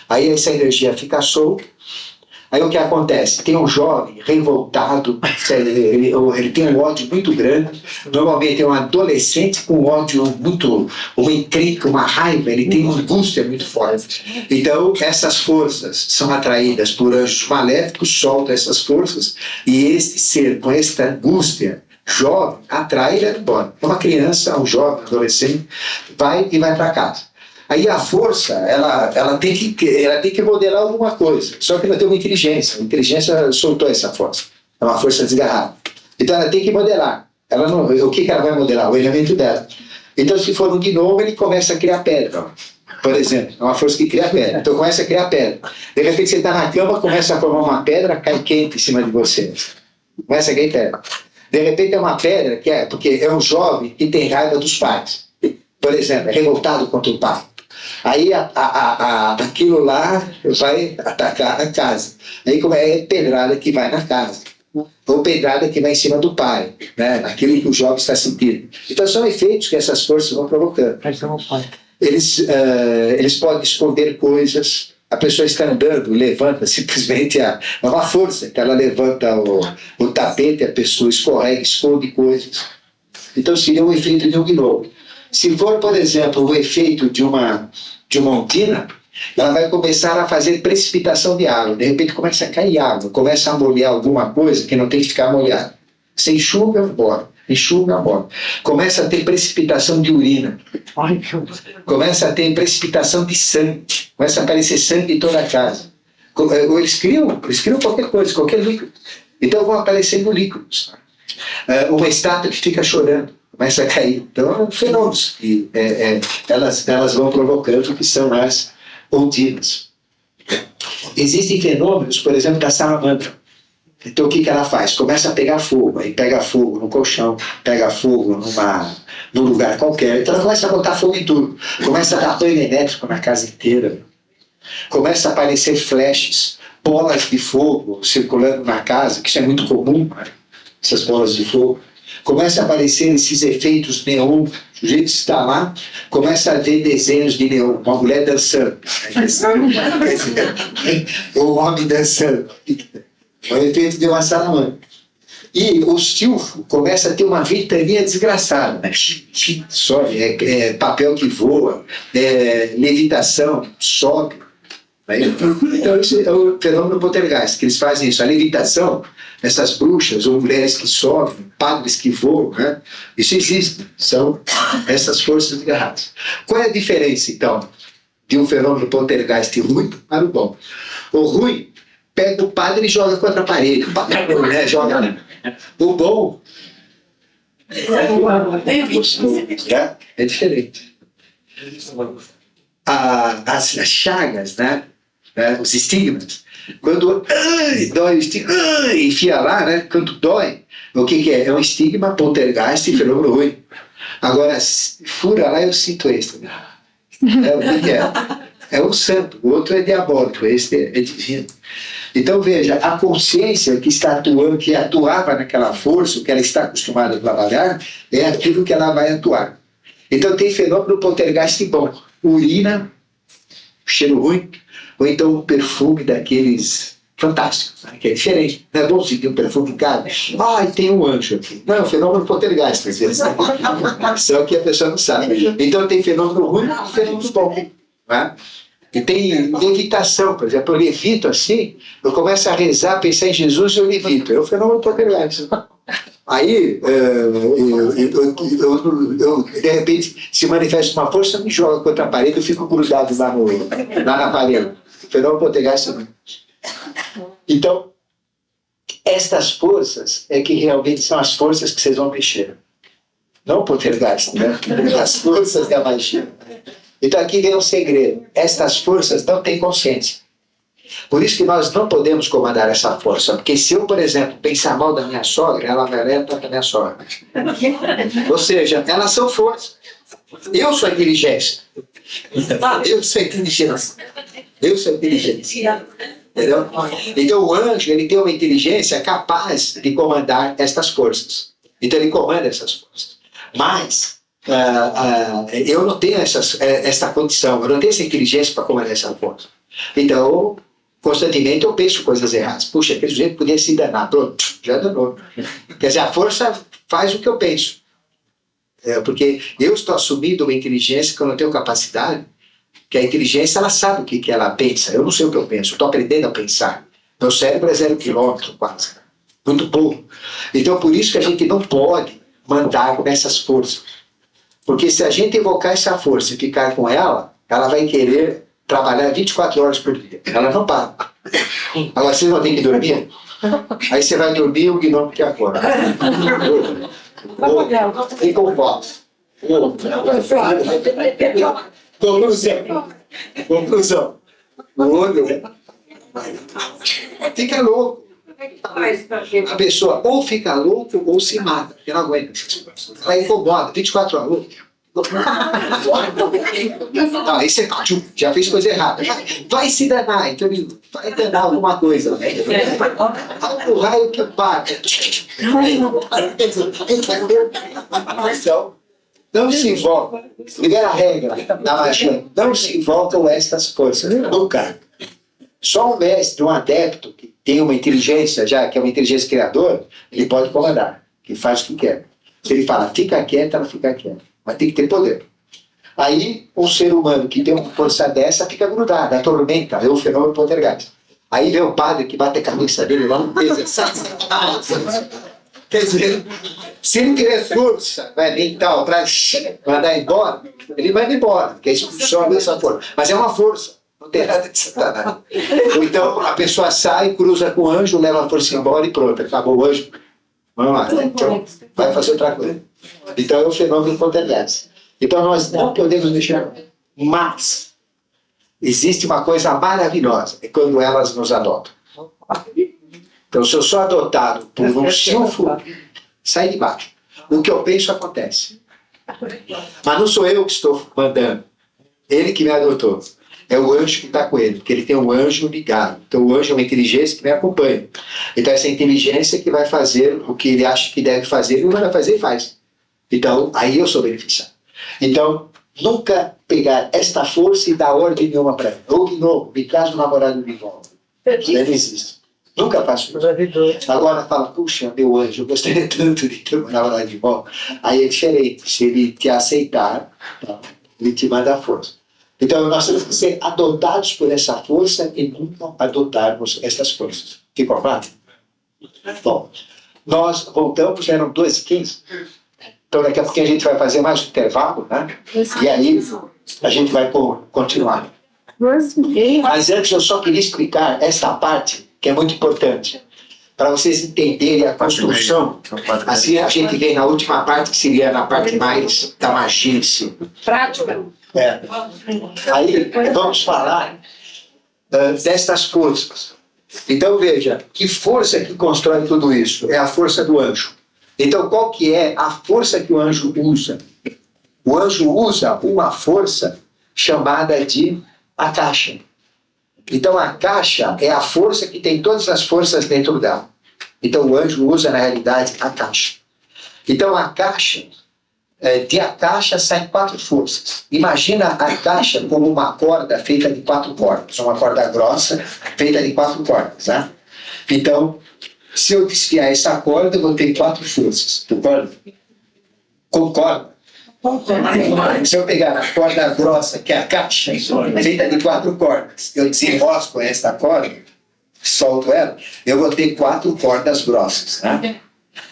Aí essa energia fica solta, Aí o que acontece? Tem um jovem revoltado, ele tem um ódio muito grande. Normalmente é um adolescente com ódio muito, uma encrenca, uma raiva, ele tem uma angústia muito forte. Então, essas forças são atraídas por anjos maléficos, soltam essas forças, e este ser com esta angústia jovem atrai e leva embora. Uma criança, um jovem, um adolescente, vai e vai para casa. Aí a força, ela tem que modelar alguma coisa. Só que ela tem uma inteligência. A inteligência soltou essa força. É uma força desgarrada. Então ela tem que modelar. Ela não, o que ela vai modelar? O elemento dela. Então, se for um gnomo, ele começa a criar pedra. Por exemplo, é uma força que cria pedra. Então começa a criar pedra. De repente você está na cama, começa a formar uma pedra, cai quente em cima de você. Começa a cair pedra. De repente é uma pedra porque é um jovem que tem raiva dos pais. Por exemplo, é revoltado contra o pai. Aí aquilo lá vai atacar a casa. Aí como é pedrada que vai na casa. Ou pedrada que vai em cima do pai, né? Aquilo que o jovem está sentindo. Então são efeitos que essas forças vão provocando. Eles podem esconder coisas. A pessoa está andando, levanta simplesmente é uma força, que ela levanta o tapete, a pessoa escorrega, esconde coisas. Então seria o efeito de um gnomo. Se for, por exemplo, o efeito de uma ondina, ela vai começar a fazer precipitação de água. De repente começa a cair água, começa a molhar alguma coisa que não tem que ficar molhada. Você enxuga, embora. Enxuga, embora. Começa a ter precipitação de urina. Começa a ter precipitação de sangue. Começa a aparecer sangue em toda a casa. Ou eles criam qualquer coisa, qualquer líquido. Então vão aparecendo líquidos. Uma estátua que fica chorando. Começa a cair. Então, fenômenos que elas vão provocando, que são as ondinas. Existem fenômenos, por exemplo, da salamandra. Então, o que ela faz? Começa a pegar fogo. Aí pega fogo no colchão, pega fogo num lugar qualquer. Então, ela começa a botar fogo em tudo. Começa a dar banho elétrico na casa inteira. Começa a aparecer flashes, bolas de fogo circulando na casa, que isso é muito comum, né? Essas bolas de fogo. Começa a aparecer esses efeitos neon, o sujeito está lá, começa a ver desenhos de neon, uma mulher dançando, ou um homem dançando, é o efeito de uma salamandra. E o silfo começa a ter uma ventania desgraçada, né? Sobe, papel que voa, levitação, sobe. Então, esse é o fenômeno poltergeist, que eles fazem isso. A levitação, essas bruxas ou mulheres que sobem, padres que voam, né? Isso existe, são essas forças agarradas. Qual é a diferença, então, de um fenômeno poltergeist ruim para o bom? O ruim pega o padre e joga contra a parede, o padre, né, joga. O bom é diferente. As chagas, né? Os estigmas, quando dói o estigma, enfia lá, né? Quando dói, o que é? É um estigma, poltergeist e fenômeno ruim. Agora, fura lá, eu sinto esse. O que é? É um santo, o outro é diabólico, esse é divino. Então veja, a consciência que está atuando, que atuava naquela força, o que ela está acostumada a trabalhar, é aquilo que ela vai atuar. Então tem fenômeno poltergeist bom, urina, cheiro ruim, ou então um perfume daqueles fantásticos, né? Que é diferente. Não é bom sentir um perfume caro. Tem um anjo aqui. Não, é um fenômeno poltergeist, às vezes. Só que a pessoa não sabe. Então tem fenômeno ruim e fenômeno bom. Né? E tem levitação, por exemplo, eu levito assim, eu começo a rezar, pensar em Jesus e eu levito. É um fenômeno poltergeist. Aí, de repente, se manifesta uma força, me joga contra a parede, eu fico grudado lá na parede. Fenômeno poltergeist. Então, estas forças é que realmente são as forças que vocês vão mexer. Não o poltergeist, né? As forças da magia. Então aqui vem um segredo. Estas forças não têm consciência. Por isso que nós não podemos comandar essa força. Porque se eu, por exemplo, pensar mal da minha sogra, ela vai lá e ataca a minha sogra. Ou seja, elas são forças. Eu sou a inteligência. Eu sou a inteligência. Eu sou a inteligência. Entendeu? Então o anjo, ele tem uma inteligência capaz de comandar estas forças. Então ele comanda essas forças. Mas eu não tenho essa condição, eu não tenho essa inteligência para comandar essa força. Então Constantemente eu penso coisas erradas. Puxa, aquele sujeito podia se danar. Pronto, já danou. Quer dizer, a força faz o que eu penso. Porque eu estou assumindo uma inteligência que eu não tenho capacidade, que a inteligência ela sabe o que ela pensa. Eu não sei o que eu penso, eu estou aprendendo a pensar. Meu cérebro é 0 quilômetro quase. Muito pouco. Então, por isso que a gente não pode mandar com essas forças. Porque se a gente evocar essa força e ficar com ela, ela vai querer trabalhar 24 horas por dia. Ela não para. Agora, vocês vão ter que dormir? Aí você vai dormir e o gnomo que acorda. E com voz. Conclusão. O olho fica louco. A pessoa ou fica louco ou se mata. Porque não aguenta. Ela incomoda. 24 horas. Não, aí você já fez coisa errada. Vai se danar, então ele vai danar alguma coisa. O raio que bate. Então, não se invoca. Primeira regra da magia: não se invocam estas forças. Nunca. Só um mestre, um adepto, que tem uma inteligência, já que é uma inteligência criadora, ele pode comandar, que faz o que quer. Se ele fala, fica quieto, ela fica quieta. Mas tem que ter poder. Aí, um ser humano que tem uma força dessa fica grudado, atormenta, é o fenômeno poltergeist. Aí vem o padre que bate a cabeça dele lá no peso. Quer dizer, se ele tiver força, vai mental para mandar embora, ele vai embora, porque a expulsão é dessa força. Mas é uma força, não tem nada de satanás. Ou então a pessoa sai, cruza com o anjo, leva a força embora e pronto, acabou o anjo. Vamos lá, então vai fazer outra coisa. Então é um fenômeno poltergeist. Então nós não podemos deixar. Mas existe uma coisa maravilhosa, é quando elas nos adotam. Então se eu sou adotado por um silfo, sai de baixo. O que eu penso acontece. Mas não sou eu que estou mandando. Ele que me adotou. É o anjo que está com ele, porque ele tem um anjo ligado. Então o anjo é uma inteligência que me acompanha. Então essa inteligência que vai fazer o que ele acha que deve fazer, ele vai fazer e faz. Então aí eu sou beneficiado. Então nunca pegar esta força e dar ordem nenhuma para ele. Ou de novo, me traz um namorado de volta. Isso não existe. Nunca faço isso. Agora fala, puxa, meu anjo, eu gostaria tanto de ter um namorado de volta. Aí é diferente. Se ele te aceitar, tá, ele te manda a força. Então, nós temos que ser adotados por essa força e nunca adotarmos essas forças. Ficou claro? Bom, nós voltamos, eram 2h15. Então, daqui a pouco a gente vai fazer mais um intervalo, né? E aí, a gente vai continuar. Mas antes, eu só queria explicar essa parte, que é muito importante, para vocês entenderem a construção. Assim, a gente vem na última parte, que seria na parte mais da magia em si. Prática. Aí vamos falar destas forças. Então veja, que força que constrói tudo isso? É a força do anjo. Então qual que é a força que o anjo usa? O anjo usa uma força chamada de a caixa. Então a caixa é a força que tem todas as forças dentro dela. Então o anjo usa na realidade a caixa. Então a caixa, de a caixa saem 4 forças. Imagina a caixa como uma corda feita de 4 cordas, uma corda grossa feita de 4 cordas. Né? Então, se eu desfiar essa corda, eu vou ter 4 forças. Concorda? Concorda? Se eu pegar a corda grossa, que é a caixa, feita de 4 cordas, eu desenrosco esta corda, solto ela, eu vou ter 4 cordas grossas. Né?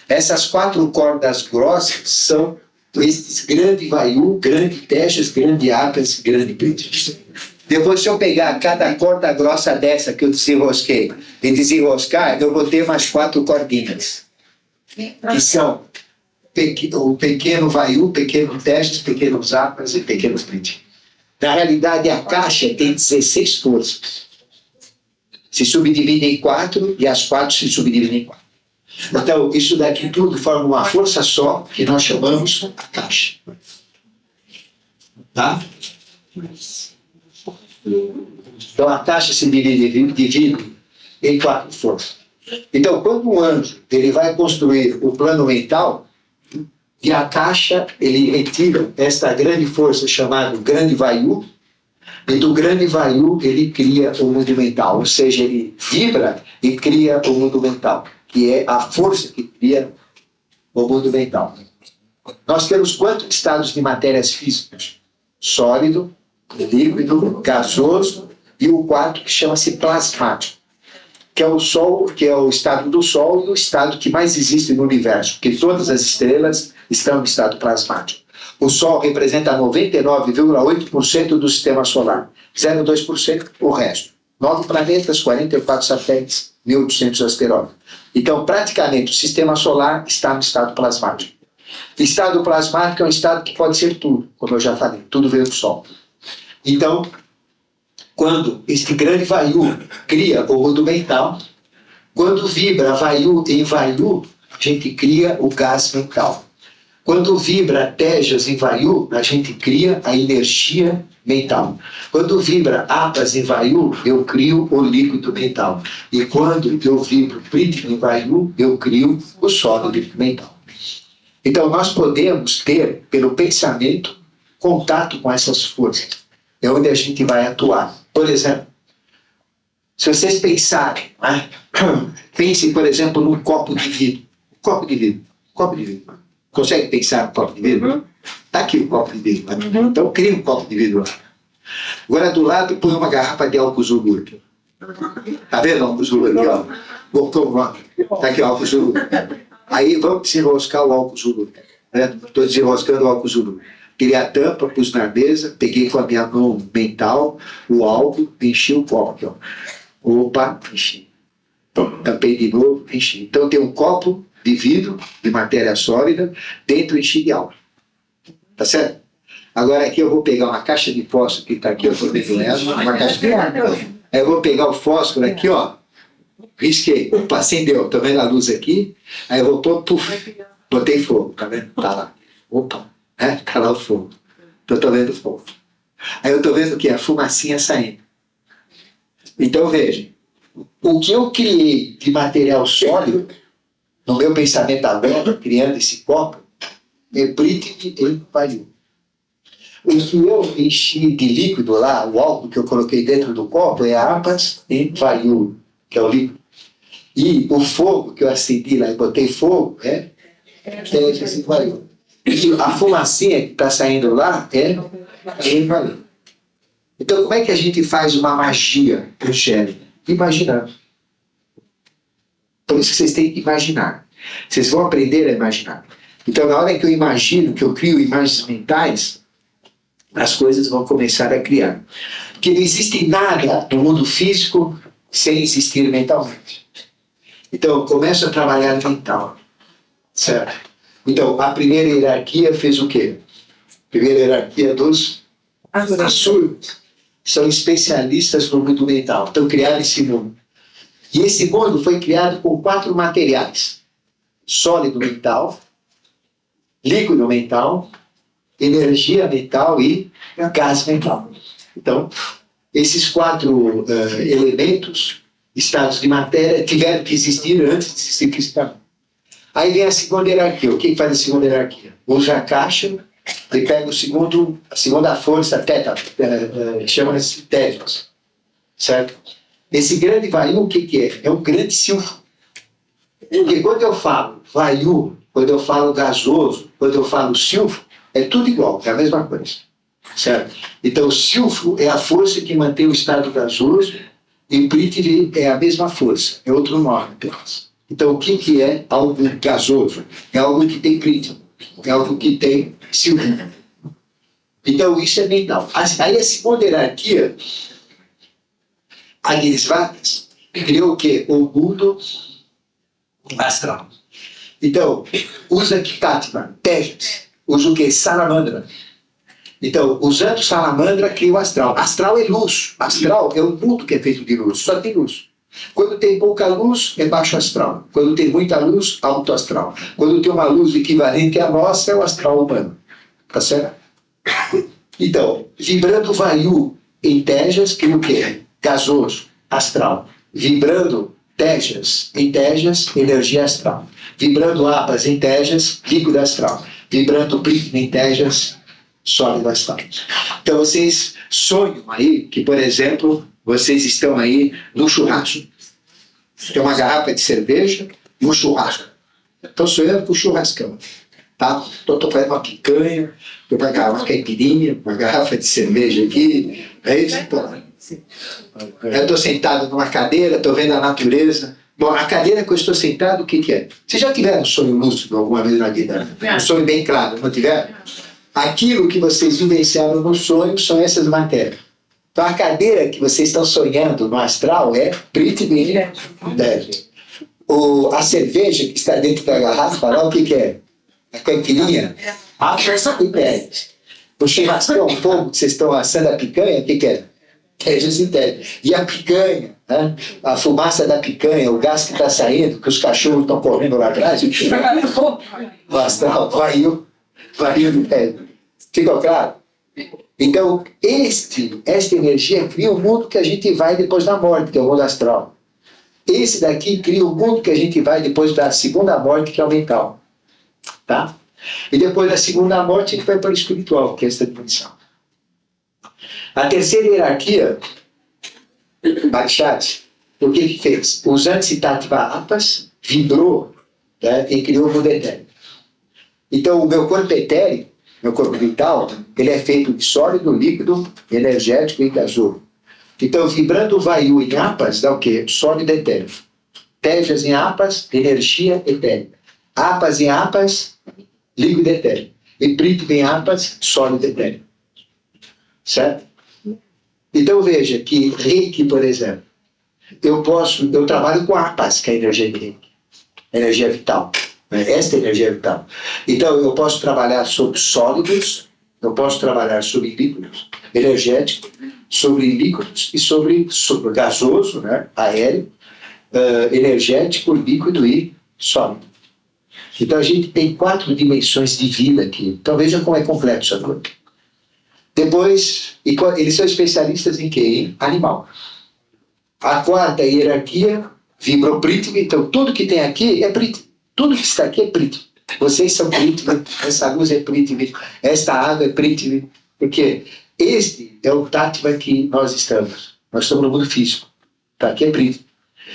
Essas 4 cordas grossas são estes grande vaiu, grande testas, grande abras, grande peito. Depois, se eu pegar cada corda grossa dessa que eu desenrosquei e desenroscar, eu vou ter mais 4 cordinhas. Que são o pequeno vaiu, pequeno testes, pequenos abras e pequenos peitos. Na realidade, a caixa tem 16 forças. Se subdivide em 4 e as 4 se subdividem em 4. Então, isso daqui tudo forma uma força só, que nós chamamos a caixa. Tá? Então, a caixa se divide em 4 forças. Então, quando o anjo ele vai construir o plano mental, de a caixa ele retira esta grande força chamada grande vaiu, E do grande Vayu, ele cria o mundo mental, ou seja, ele vibra e cria o mundo mental, que é a força que cria o mundo mental. Nós temos quantos estados de matérias físicas? Sólido, líquido, gasoso e o quarto que chama-se plasmático, que é o Sol, que é o estado do Sol e o estado que mais existe no universo, porque todas as estrelas estão em estado plasmático. O Sol representa 99,8% do sistema solar, 0,2% o resto. 9 planetas, 44 satélites, 1.800 asteroides. Então, praticamente, o sistema solar está no estado plasmático. O estado plasmático é um estado que pode ser tudo, como eu já falei, tudo veio do Sol. Então, quando este grande Vayu cria o mundo mental, quando vibra Vayu em Vayu, a gente cria o gás mental. Quando vibra Tejas em Vayu, a gente cria a energia mental. Quando vibra Apas em Vayu, eu crio o líquido mental. E quando eu vibro Prithvi em Vayu, eu crio o sólido mental. Então nós podemos ter, pelo pensamento, contato com essas forças. É onde a gente vai atuar. Por exemplo, se vocês pensarem, né? Pense, por exemplo, num copo de vidro. Copo de vidro. Copo de vidro. Consegue pensar no copo de vidro? Está aqui o copo de vidro. Né? Então cria um copo de vidro lá. Agora do lado põe uma garrafa de álcool Zulu. Está vendo o álcool Zulu aqui? Está aqui o álcool Zulu. Aí vamos desenroscar o álcool Zulu. Estou desenroscando o álcool Zulu. Tirei a tampa, pus na mesa, peguei com a minha mão mental o álcool, enchi o copo. Aqui, ó. Opa, enchi. Tampei de novo, enchi. Então tem um copo de vidro, de matéria sólida, dentro enchi de álcool. Tá certo? Agora aqui eu vou pegar uma caixa de fósforo que está aqui, eu estou vendo ela, uma caixa de fósforo. Aí eu vou pegar o fósforo aqui, ó, risquei, opa, acendeu, tá vendo a luz aqui? Aí eu vou pôr, puf, botei fogo, tá vendo? Tá lá. Opa, tá lá o fogo. Eu tô vendo o fogo. Aí eu tô vendo o que? A fumacinha saindo. Então veja, o que eu criei de material sólido, no meu pensamento agora, criando esse copo, é Prithvi em Vayu. O que eu enchi de líquido lá, o álcool que eu coloquei dentro do copo, é Apas em Vayu, que é o líquido. E o fogo que eu acendi lá e botei fogo é Tejas em Vayu. E a fumacinha que está saindo lá é em Vayu. Então, como é que a gente faz uma magia pro cérebro? Imaginando. Por isso que vocês têm que imaginar. Vocês vão aprender a imaginar. Então, na hora que eu imagino, que eu crio imagens mentais, as coisas vão começar a criar. Porque não existe nada no mundo físico sem existir mentalmente. Então, eu começo a trabalhar mental. Certo? Então, a primeira hierarquia fez o quê? A primeira hierarquia dos Asuras. São especialistas no mundo mental. Então, criaram esse mundo. E esse mundo foi criado com 4 materiais. Sólido mental, líquido mental, energia mental e gás mental. Então, esses 4 elementos, estados de matéria, tiveram que existir antes de existir cristal. Aí vem a segunda hierarquia. O que faz a segunda hierarquia? Usa a caixa e pega a segunda força, teta, chama-se Tejas. Certo? Esse grande Vayu, o que é? É um grande silfo. Porque quando eu falo Vayu, quando eu falo gasoso, quando eu falo silfo, é tudo igual, é a mesma coisa. Certo? Então, o silfo é a força que mantém o estado gasoso e Prithvi é a mesma força, é outro nome apenas. Então, o que é algo gasoso? É algo que tem Prithvi, é algo que tem silfo. Então, isso é mental. Aí, a segunda hierarquia, Agnisvatas, criou o quê? O mundo astral. Então, usa Kikatva, Tejas, usa o quê? Salamandra. Então, usando salamandra, cria o astral. Astral é luz. Astral é o mundo que é feito de luz. Só tem luz. Quando tem pouca luz, é baixo astral. Quando tem muita luz, alto astral. Quando tem uma luz equivalente à nossa, é o astral humano. Tá certo? Então, vibrando Vayu em Tejas, cria o quê? Gasoso, astral. Vibrando Tejas em Tejas, energia astral. Vibrando Apas em Tejas, líquido astral. Vibrando Prithvi em Tejas, sólido astral. Então vocês sonham aí que, por exemplo, vocês estão aí no churrasco. Tem uma garrafa de cerveja e um churrasco. Estou sonhando com o churrascão. Tá? Estou fazendo uma picanha, uma caipirinha, uma garrafa de cerveja aqui. É isso? Eu estou sentado numa cadeira, estou vendo a natureza. Bom, a cadeira que eu estou sentado, o que, que é? Vocês já tiveram um sonho lúcido alguma vez na vida? Um sonho bem claro, não tiveram? Aquilo que vocês vivenciaram no sonho são essas matérias. Então a cadeira que vocês estão sonhando no astral é Prithvi Devi. A cerveja que está dentro da garrafa, lá, o que, que é? A caipirinha? Águas e Tejas. O churrascão, o fogo que vocês estão assando a picanha, o que, que é? Tejas e Tejas. E a picanha, né? A fumaça da picanha, o gás que está saindo, que os cachorros estão correndo lá atrás, o astral varril do Tejas. Ficou claro? Então, esta energia cria o mundo que a gente vai depois da morte, que é o mundo astral. Esse daqui cria o mundo que a gente vai depois da segunda morte, que é o mental. Tá? E depois da segunda morte, a gente vai para o espiritual, que é essa dimensão. A terceira hierarquia, Bhakshat, o que que fez? Os Anti-Tattva Apas vibrou, né, e criou o mundo etéreo. Então, o meu corpo etéreo, meu corpo vital, ele é feito de sólido, líquido, energético e gasoso. Então, vibrando o Vayu em Apas, dá o quê? Sólido etéreo. Tejas em Apas, energia etérica. Apas em Apas, líquido etéreo. E Prithvi em Apas, sólido etéreo. Certo? Então, veja que Reiki, por exemplo, eu trabalho com Apas, que é a energia de Reiki. Energia vital. Esta é a energia vital. Então, eu posso trabalhar sobre sólidos, eu posso trabalhar sobre líquidos, energético, sobre líquidos e sobre gasoso, né, aéreo, energético, líquido e sólido. Então, a gente tem 4 dimensões de vida aqui. Então, veja como é complexo a coisa. Depois, eles são especialistas em quê? Em animal. A 4ª hierarquia, Vibro-Prithvi. Então, tudo que tem aqui é Prithvi. Tudo que está aqui é Prithvi. Vocês são Prithvi, essa luz é Prithvi, esta água é Prithvi. Porque este é o Tattva que nós estamos. Nós estamos no mundo físico. Tá? Aqui é Prithvi.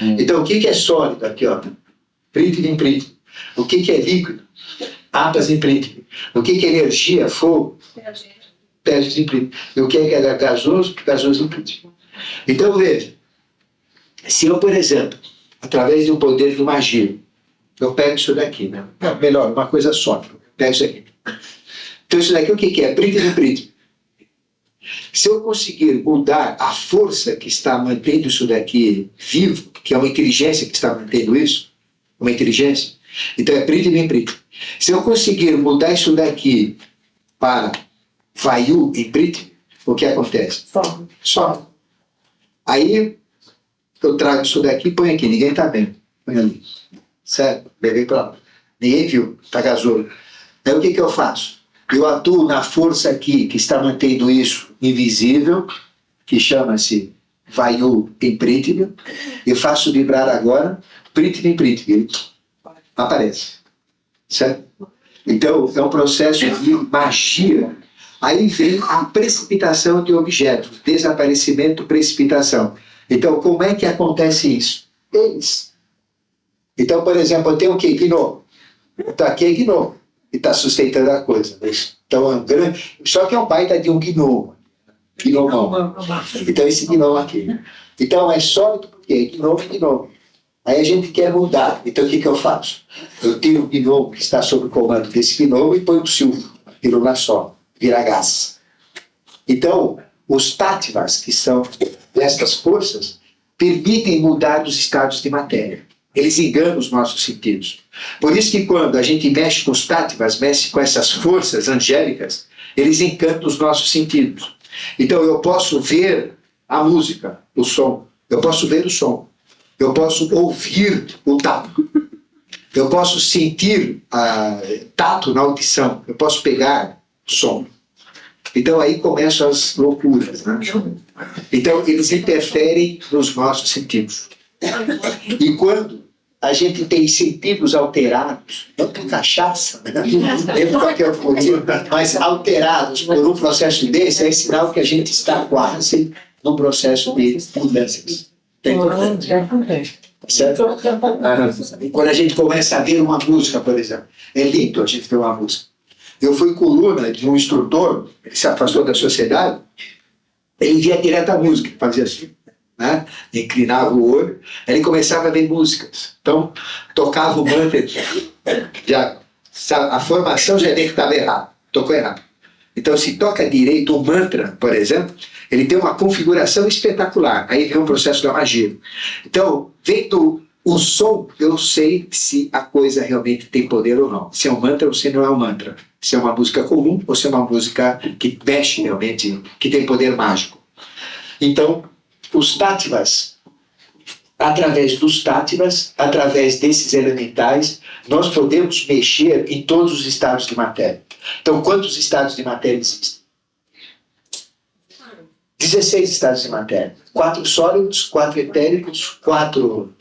Então, o que é sólido aqui? Ó? Prithvi em Prithvi. O que é líquido? Apas em Prithvi. O que é energia? Fogo? Tejas em Prithvi. E o que é gasoso? Gasoso em Prithvi. Então, veja. Se eu, por exemplo, através do poder de magia, eu pego isso daqui, né? Não, melhor, uma coisa só. Pego isso aqui. Então, isso daqui o que é? Prithvi em Prithvi. Se eu conseguir mudar a força que está mantendo isso daqui vivo, que é uma inteligência que está mantendo isso, uma inteligência, então é Prithvi em Prithvi. Se eu conseguir mudar isso daqui para Vayu em Prithvi, o que acontece? Só. Aí eu trago isso daqui e ponho aqui. Ninguém está vendo. Põe ali. Certo? Levei para lá. Ninguém viu. Está gasoso. Aí o que eu faço? Eu atuo na força aqui que está mantendo isso invisível, que chama-se Vayu em Prithvi. Eu faço vibrar agora Prithvi em Prithvi. Ele aparece. Certo? Então, é um processo de magia. Aí vem a precipitação de objetos. Desaparecimento, precipitação. Então, como é que acontece isso? Eles. Então, por exemplo, eu tenho um Gnome. Então, aqui é Gnome. E está sustentando a coisa. Então, é um grande... Só que é um baita de um Gnome. Gnomão. Então, esse Gnome aqui. Então, é sólido porque Gnome. Aí a gente quer mudar. Então, o que eu faço? Eu tiro o Gnome que está sob o comando desse Gnome e ponho o silvo. Tiro lá só. Vira gás. Então, os Tattvas, que são destas forças, permitem mudar os estados de matéria. Eles enganam os nossos sentidos. Por isso que quando a gente mexe com os Tattvas, mexe com essas forças angélicas, eles encantam os nossos sentidos. Então eu posso ver a música, o som. Eu posso ver o som. Eu posso ouvir o tato. Eu posso sentir tato na audição. Eu posso pegar som. Então aí começam as loucuras, né? Então eles interferem nos nossos sentidos. E quando a gente tem sentidos alterados, não por cachaça, né? Nem por qualquer coisa, mas alterados por um processo desse, é sinal que a gente está quase num processo de mudanças. Certo? Quando a gente começa a ver uma música, por exemplo, é lindo a gente ver uma música. Eu fui coluna de um instrutor, ele se afastou da sociedade, ele via direto a música, fazia assim, né? Inclinava o olho, ele começava a ver músicas. Então, tocava o mantra, já, a formação já tem que estar errada, tocou errado. Então, se toca direito o mantra, por exemplo, ele tem uma configuração espetacular. Aí vem um processo da magia. Então, vendo o som, eu sei se a coisa realmente tem poder ou não. Se é um mantra ou se não é um mantra. Se é uma música comum ou se é uma música que mexe realmente, que tem poder mágico. Então, os táttvas, através dos táttvas, através desses elementais, nós podemos mexer em todos os estados de matéria. Então, quantos estados de matéria existem? 16 estados de matéria. 4 sólidos, 4 etéricos, 4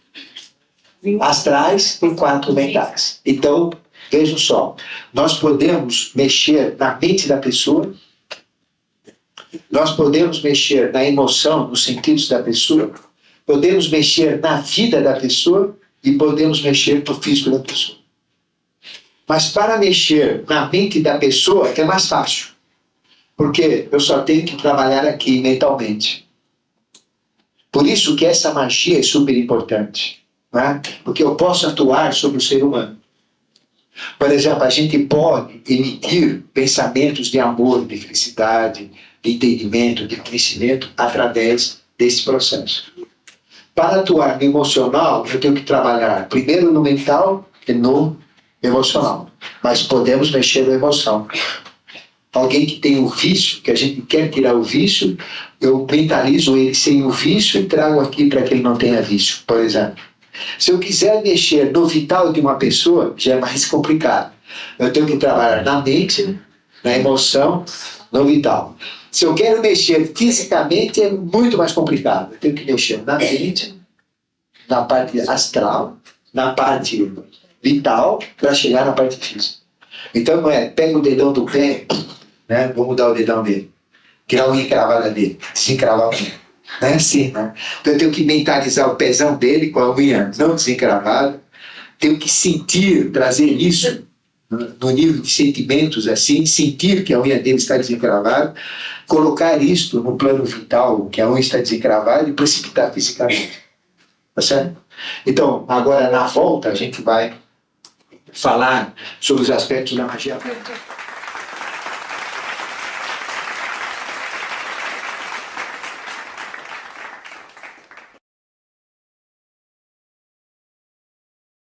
astrais e 4 mentais. Então, vejam só, nós podemos mexer na mente da pessoa, nós podemos mexer na emoção, nos sentidos da pessoa, podemos mexer na vida da pessoa e podemos mexer no físico da pessoa. Mas para mexer na mente da pessoa é mais fácil, porque eu só tenho que trabalhar aqui mentalmente. Por isso que essa magia é super importante, né? Porque eu posso atuar sobre o ser humano. Por exemplo, a gente pode emitir pensamentos de amor, de felicidade, de entendimento, de conhecimento através desse processo. Para atuar no emocional, eu tenho que trabalhar primeiro no mental e no emocional. Mas podemos mexer na emoção. Alguém que tem o vício, que a gente quer tirar o vício, eu mentalizo ele sem o vício e trago aqui para que ele não tenha vício, por exemplo. Se eu quiser mexer no vital de uma pessoa, já é mais complicado. Eu tenho que trabalhar na mente, na emoção, no vital. Se eu quero mexer fisicamente, é muito mais complicado. Eu tenho que mexer na mente, na parte astral, na parte vital, para chegar na parte física. Então não é, pega o dedão do pé, né? Vou mudar o dedão dele, tirar a unha encravada dele, desencravar a unha. Não é assim, né? Então eu tenho que mentalizar o pezão dele com a unha não desencravada, tenho que sentir, trazer isso no nível de sentimentos assim, sentir que a unha dele está desencravada, colocar isto no plano vital, que a unha está desencravada e precipitar fisicamente. Tá certo? Então, agora na volta a gente vai falar sobre os aspectos da magia.